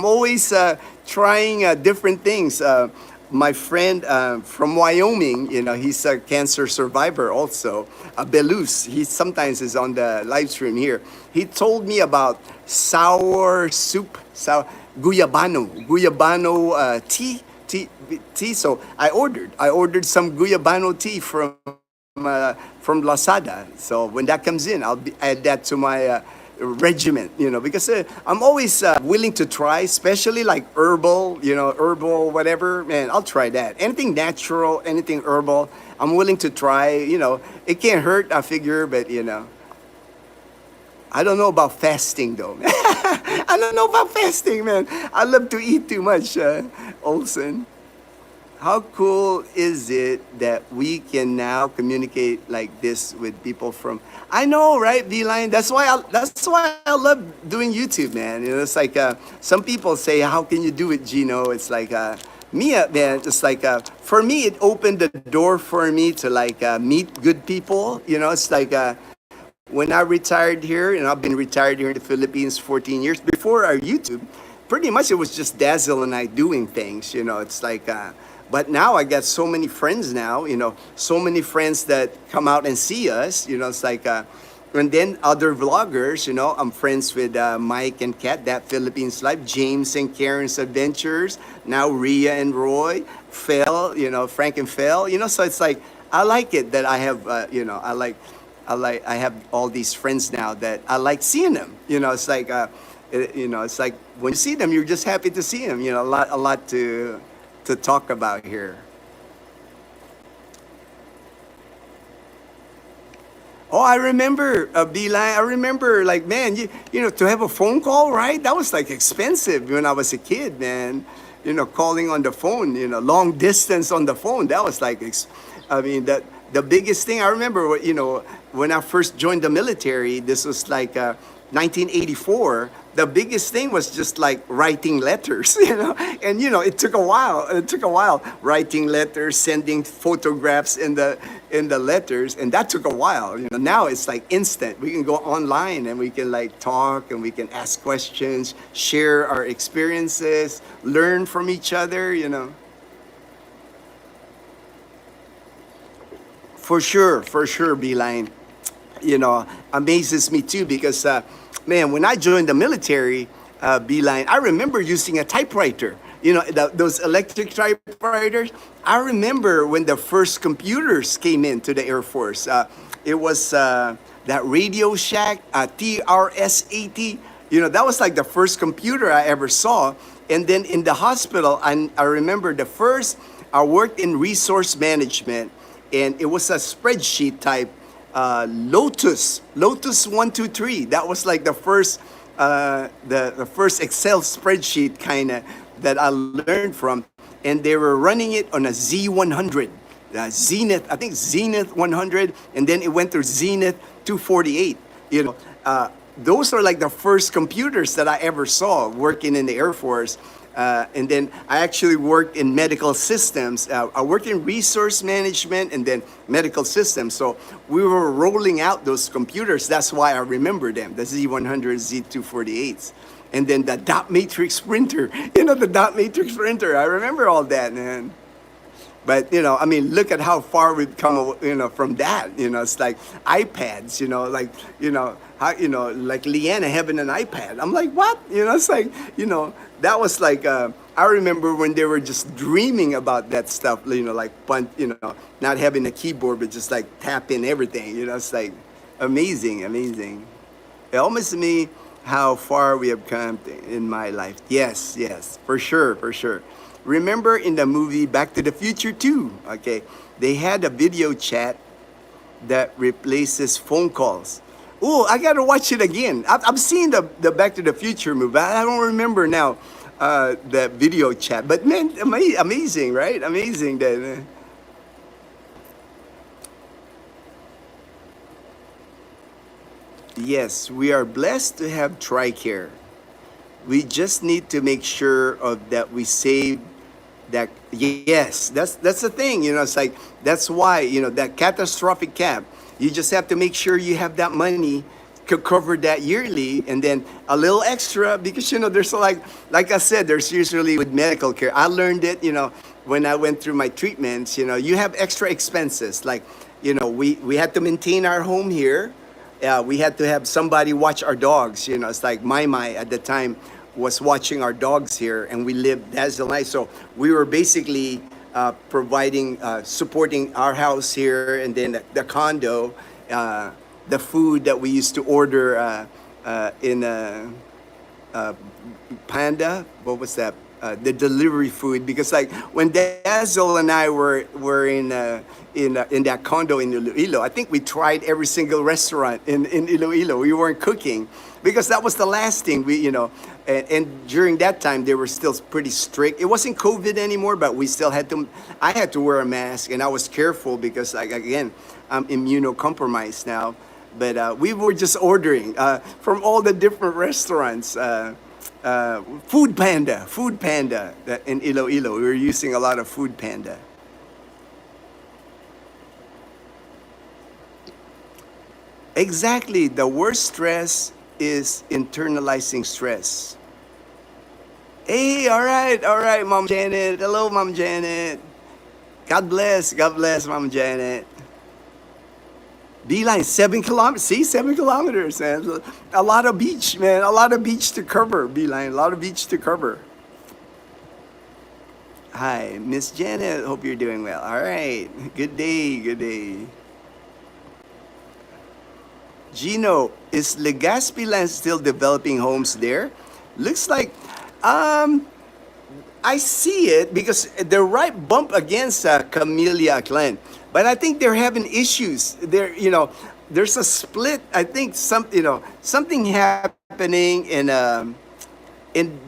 always trying different things. my friend from Wyoming, he's a cancer survivor also, Belus. He sometimes is on the live stream here. He told me about sour soup, guyabano tea. So I ordered some guyabano tea from Lazada. So when that comes in, add that to my regiment, because I'm always willing to try, especially like herbal, whatever. Man, I'll try that. Anything natural, anything herbal, I'm willing to try. It can't hurt, I figure, but I don't know about fasting though. I don't know about fasting, man. I love to eat too much, Olson. How cool is it that we can now communicate like this with people from? I know, right, V-Line. That's why I love doing YouTube, man. It's like some people say, "How can you do it, Gino?" It's like man. It's like for me, it opened the door for me to meet good people. It's like when I retired here, and I've been retired here in the Philippines 14 years. Before our YouTube, pretty much it was just Dazzle and I doing things. It's like. But now I got so many friends now, so many friends that come out and see us, it's like, and then other vloggers, I'm friends with Mike and Kat, That Philippines Life, James and Karen's Adventures, now Rhea and Roy, Phil, Frank and Phil, so it's like, I like it that I have, I have all these friends now that I like seeing them, it's like, it's like when you see them, you're just happy to see them, a lot to talk about here. Oh, I remember Beeline. I remember, like, man, to have a phone call, right? That was like expensive when I was a kid, man. Calling on the phone, long distance on the phone. That was like, the biggest thing. I remember, when I first joined the military. This was like 1984. The biggest thing was just like writing letters, and it took a while. It took a while writing letters, sending photographs in the letters, and that took a while. Now it's like instant. We can go online and we can like talk and we can ask questions, share our experiences, learn from each other. For sure, Beeline. Amazes me too because. Man, when I joined the military, Beeline, I remember using a typewriter. Those electric typewriters. I remember when the first computers came into the Air Force. It was that Radio Shack, TRS-80. That was like the first computer I ever saw. And then in the hospital, I remember I worked in resource management, and it was a spreadsheet type. Lotus 123. That was like the first Excel spreadsheet kind of that I learned from, and they were running it on a Z100, Zenith. I think Zenith 100, and then it went to Zenith 248. Those are like the first computers that I ever saw working in the Air Force. And then I actually worked in medical systems. I worked in resource management and then medical systems. So we were rolling out those computers. That's why I remember them, the Z100, Z248s. And then the dot matrix printer, the dot matrix printer. I remember all that, man. But, look at how far we've come, from that. It's like iPads, like Leanna having an iPad. I'm like, what? It's like, that was like, I remember when they were just dreaming about that stuff, not having a keyboard, but just like tapping everything, it's like amazing. It almost me how far we have come in my life. Yes, for sure. Remember in the movie Back to the Future 2, okay, they had a video chat that replaces phone calls. Oh, I gotta watch it again. I've seen the Back to the Future movie. I don't remember now the video chat. But man, amazing, right? Amazing that. Yes, we are blessed to have TRICARE. We just need to make sure of that we save that. Yes, that's the thing. It's like that's why that catastrophic cap. You just have to make sure you have that money to cover that yearly, and then a little extra because there's like I said, there's usually with medical care. I learned it. when I went through my treatments, you have extra expenses. Like, we had to maintain our home here. We had to have somebody watch our dogs. It's like my at the time was watching our dogs here, and we lived Dazzle Night. So we were basically providing, supporting our house here, and then the condo, the food that we used to order in Panda. What was that? The delivery food, because like when Dazzle and I were in that condo in Iloilo, I think we tried every single restaurant in Iloilo. We weren't cooking because that was the last thing and during that time they were still pretty strict. It wasn't COVID anymore, but we still had to. I had to wear a mask, and I was careful because, like, again, I'm immunocompromised now. But we were just ordering from all the different restaurants. Food Panda in Iloilo. We were using a lot of Food Panda. Exactly. The worst stress is internalizing stress. Hey, all right, Mom Janet. Hello, Mom Janet. God bless, Mom Janet. Beeline, 7 kilometers. See, 7 kilometers, man. A lot of beach, man. A lot of beach to cover, Beeline. A lot of beach to cover. Hi, Miss Janet. Hope you're doing well. All right. Good day, good day. Gino, is Legazpi Land still developing homes there? Looks like, I see it because they're right bump against Camellia Glen. But I think they're having issues. There's a split. I think something happening and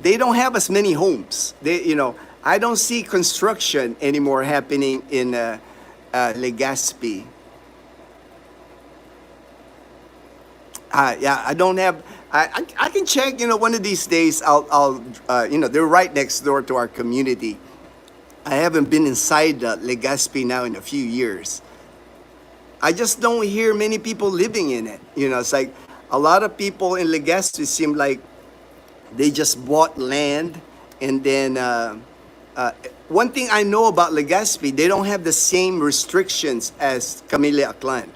they don't have as many homes. I don't see construction anymore happening in Legazpi. Yeah, I don't have. I can check. One of these days, I'll. They're right next door to our community. I haven't been inside Legazpi now in a few years. I just don't hear many people living in it. It's like a lot of people in Legazpi seem like they just bought land, and then one thing I know about Legazpi, they don't have the same restrictions as Camellia Aklan.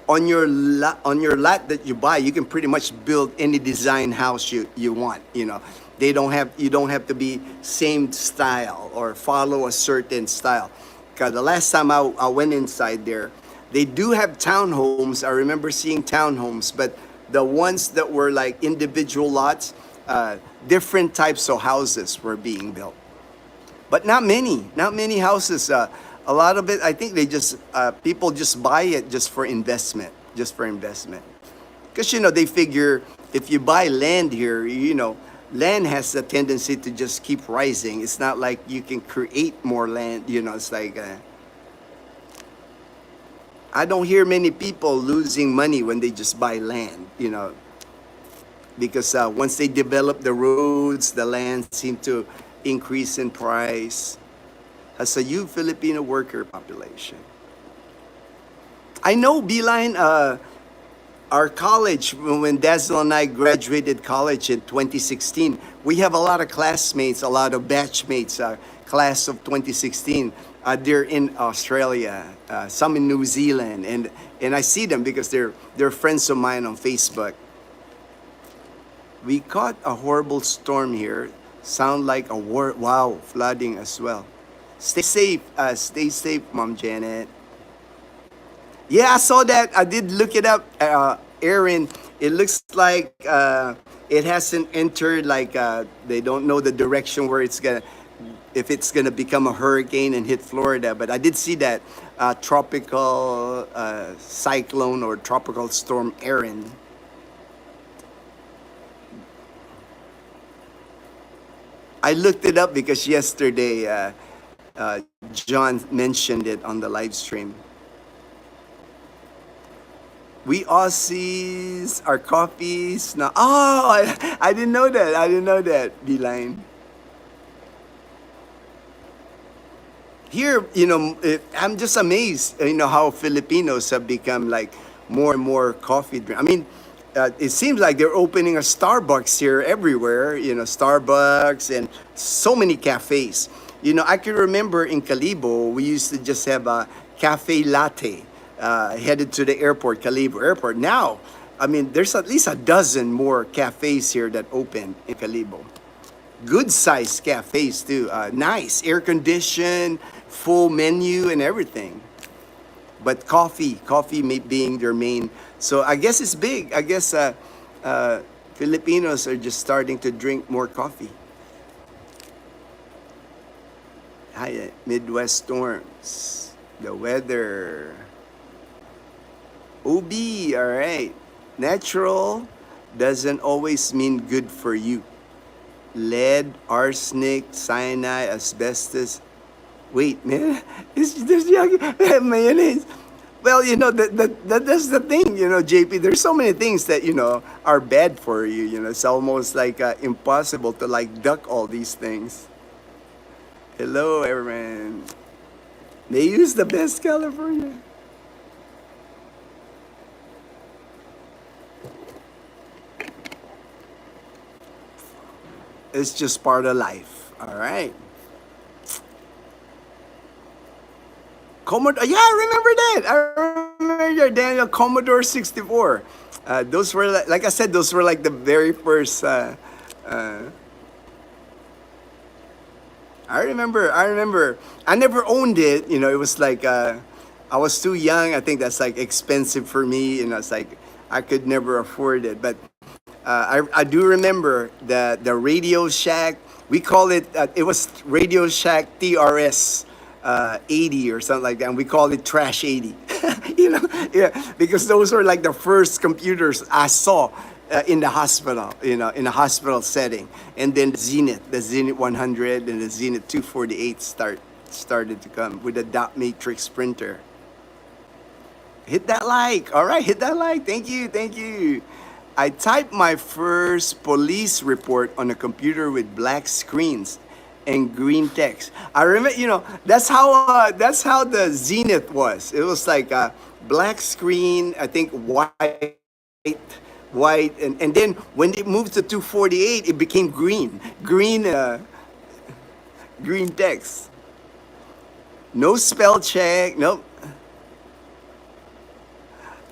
On your lot that you buy, you can pretty much build any design house you want. You don't have to be same style or follow a certain style. Because the last time I went inside there, they do have townhomes. I remember seeing townhomes, but the ones that were like individual lots, different types of houses were being built. But not many houses. A lot of it, I think they just, people just buy it just for investment. Because, they figure if you buy land here, land has a tendency to just keep rising. It's not like you can create more land, it's like, I don't hear many people losing money when they just buy land, because once they develop the roads, the land seem to increase in price. As a youth Filipino worker population. I know Beeline, our college, when Dazzle and I graduated college in 2016, we have a lot of classmates, a lot of batchmates, class of 2016. They're in Australia, some in New Zealand, and I see them because they're friends of mine on Facebook. We caught a horrible storm here. Sound like a war. Wow, flooding as well. Stay safe, Mom Janet. Yeah, I saw that. I did look it up, Aaron. It looks like it hasn't entered. Like they don't know the direction where if it's gonna become a hurricane and hit Florida. But I did see that tropical cyclone or tropical storm Aaron. I looked it up because yesterday. John mentioned it on the live stream. We Aussies, our coffees. Now, I didn't know that. I didn't know that, Beeline. Here, I'm just amazed, how Filipinos have become like more and more coffee drink. I mean, it seems like they're opening a Starbucks here everywhere, Starbucks and so many cafes. You know, I can remember in Calibo, we used to just have a cafe latte headed to the airport, Calibo Airport. Now, I mean, there's at least a dozen more cafes here that open in Calibo. Good sized cafes too. Nice, air conditioned, full menu and everything. But coffee being their main. So I guess it's big. I guess Filipinos are just starting to drink more coffee. Hi, Midwest storms. The weather. OB, all right. Natural doesn't always mean good for you. Lead, arsenic, cyanide, asbestos. Wait, man, there's mayonnaise. Well, you know, that's the thing, you know, JP. There's so many things that, you know, are bad for you. You know, it's almost like impossible to like duck all these things. Hello, everyone. They use the best California. It's just part of life. All right. Commodore, yeah, I remember that. I remember Daniel Commodore 64. Those were like I said, those were like the very first. I remember. I never owned it. You know, it was like I was too young. I think that's like expensive for me, and it's like I could never afford it. But I do remember the Radio Shack. We call it. It was Radio Shack TRS 80 or something like that, and we called it Trash 80. You know, yeah, because those were like the first computers I saw in the hospital. You know, in a hospital setting, and then the Zenith 100 and the Zenith 248 started to come with a dot matrix printer. Hit that like. All right, hit that like. Thank you. I typed my first police report on a computer with black screens and green text. I remember, you know, that's how the Zenith was. It was like a black screen, I think white, and then when it moved to 248, it became green text. No spell check, nope.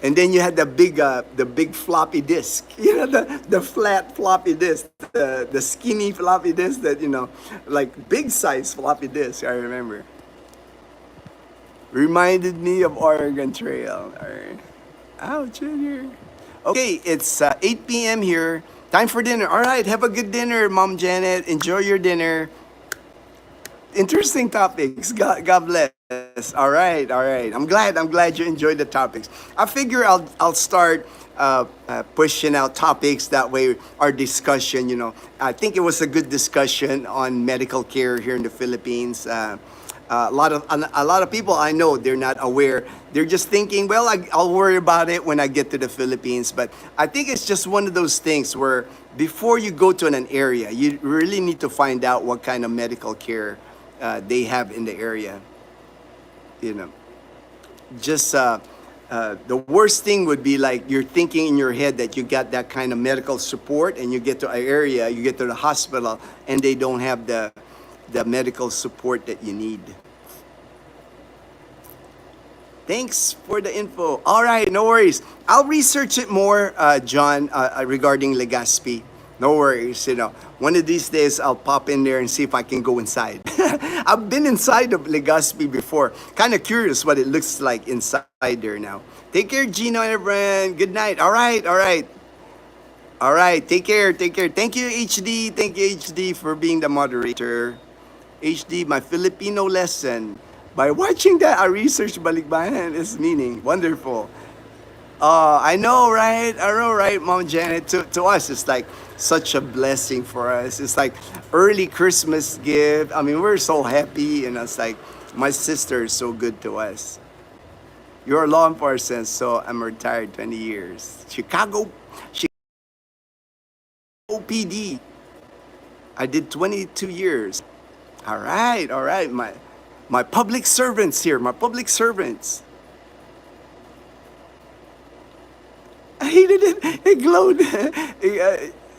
And then you had the big floppy disk, you know, the flat floppy disk, the skinny floppy disk that, you know, like big size floppy disk, I remember. Reminded me of Oregon Trail. All right. Ouch, Junior. Okay, it's 8 p.m. here. Time for dinner. All right, have a good dinner, Mom Janet. Enjoy your dinner. Interesting topics. God bless. All right. I'm glad you enjoyed the topics. I figure I'll start pushing out topics that way. Our discussion, you know, I think it was a good discussion on medical care here in the Philippines. A lot of people I know, they're not aware. They're just thinking, well, I'll worry about it when I get to the Philippines. But I think it's just one of those things where before you go to an area, you really need to find out what kind of medical care they have in the area. You know, just the worst thing would be like you're thinking in your head that you got that kind of medical support, and you get to an area, you get to the hospital, and they don't have the medical support that you need. Thanks for the info. All right, no worries. I'll research it more, John, regarding Legazpi. No worries, you know. One of these days, I'll pop in there and see if I can go inside. I've been inside of Legazpi before. Kind of curious what it looks like inside there now. Take care, Gino and everyone. Good night. All right. Take care. Thank you, HD. Thank you, HD, for being the moderator. HD, my Filipino lesson. By watching that, I researched Balikbayan. It's meaning. Wonderful. I know, right, Mom Janet? To us, it's like such a blessing for us. It's like early Christmas gift. I mean, we're so happy, and it's like my sister is so good to us. You're a law enforcement, so I'm retired 20 years. Chicago PD. I did 22 years. All right. My public servants here, my public servants. I hated it. It glowed.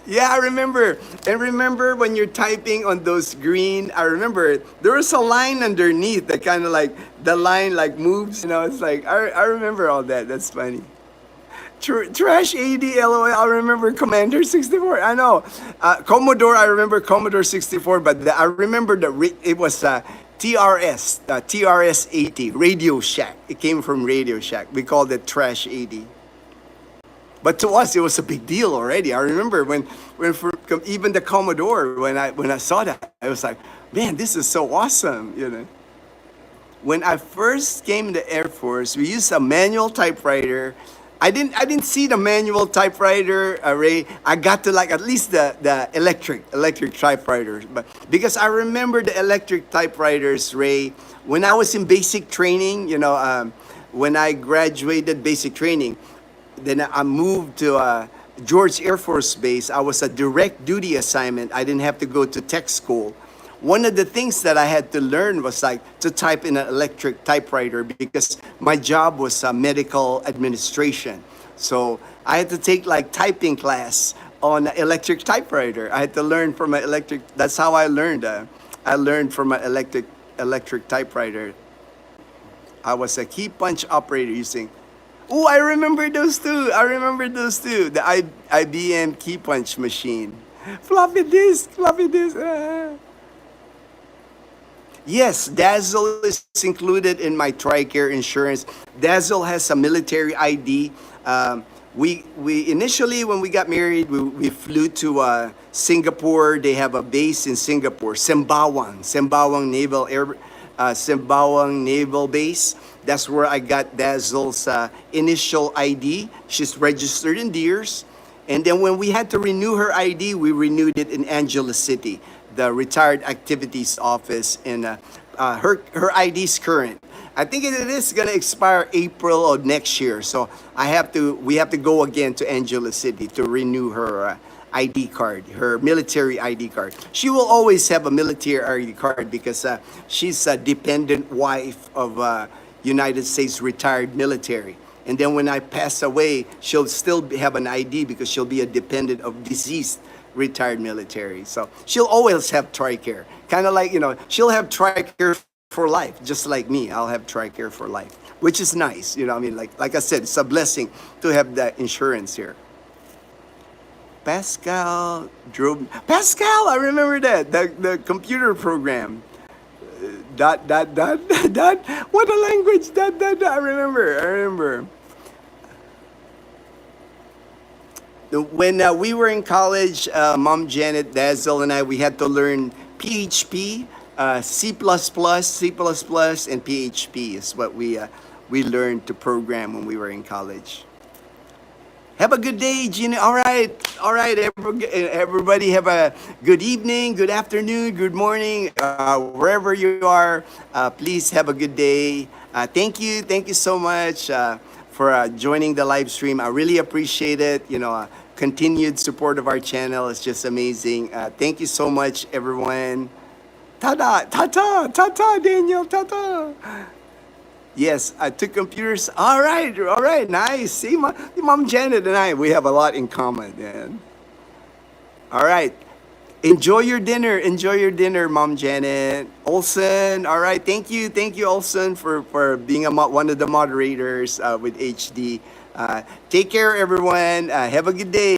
Yeah, I remember. And remember when you're typing on those green, I remember there was a line underneath that kind of like the line like moves, it's like I remember all that. That's funny. Trash AD LOL. I remember Commander 64. I know. Commodore, I remember Commodore 64, but I remember it was TRS 80, Radio Shack. It came from Radio Shack. We called it Trash 80. But to us, it was a big deal already. I remember when for even the Commodore, when I saw that, I was like, man, this is so awesome. When I first came in the Air Force, we used a manual typewriter. I didn't see the manual typewriter array. I got to like at least the electric typewriters, but because I remember the electric typewriters, Ray, when I was in basic training, when I graduated basic training, then I moved to George Air Force Base. I was a direct duty assignment. I didn't have to go to tech school. One of the things that I had to learn was like to type in an electric typewriter because my job was medical administration. So I had to take like typing class on an electric typewriter. I had to learn from an electric. That's how I learned. I learned from an electric typewriter. I was a key punch operator using. Oh, I remember those two. I remember those two. The IBM key punch machine. Floppy disk, floppy disk. Yes, Dazzle is included in my TRICARE insurance. Dazzle has a military ID. We initially, when we got married, we flew to Singapore. They have a base in Singapore, Sembawang Naval Base. That's where I got Dazzle's initial ID. She's registered in Deers. And then when we had to renew her ID, we renewed it in Angeles City, the Retired Activities Office. And her ID's current. I think it is gonna expire April of next year. So we have to go again to Angeles City to renew her ID card, her military ID card. She will always have a military ID card because she's a dependent wife of United States retired military. And then when I pass away, she'll still have an ID because she'll be a dependent of deceased retired military. So she'll always have TRICARE. Kind of like, she'll have TRICARE for life, just like me. I'll have TRICARE for life, which is nice. Like I said, it's a blessing to have that insurance here. Pascal, I remember that, the computer program. Dot, dot, dot, dot. What a language, dot, dot, dot. I remember. When we were in college, Mom Janet, Dazzle, and we had to learn PHP, C++, and PHP is what we learned to program when we were in college. Have a good day, Gina. All right. Everybody have a good evening, good afternoon, good morning, wherever you are. Please have a good day. Thank you so much for joining the live stream. I really appreciate it. Continued support of our channel is just amazing. Thank you so much, everyone. Ta-da, Daniel, ta-ta. Yes, I took computers. All right, nice. See, Mom Janet and we have a lot in common, man. All right. Enjoy your dinner, Mom Janet. Olson, all right. Thank you, Olson, for being one of the moderators with HD. Take care, everyone. Have a good day.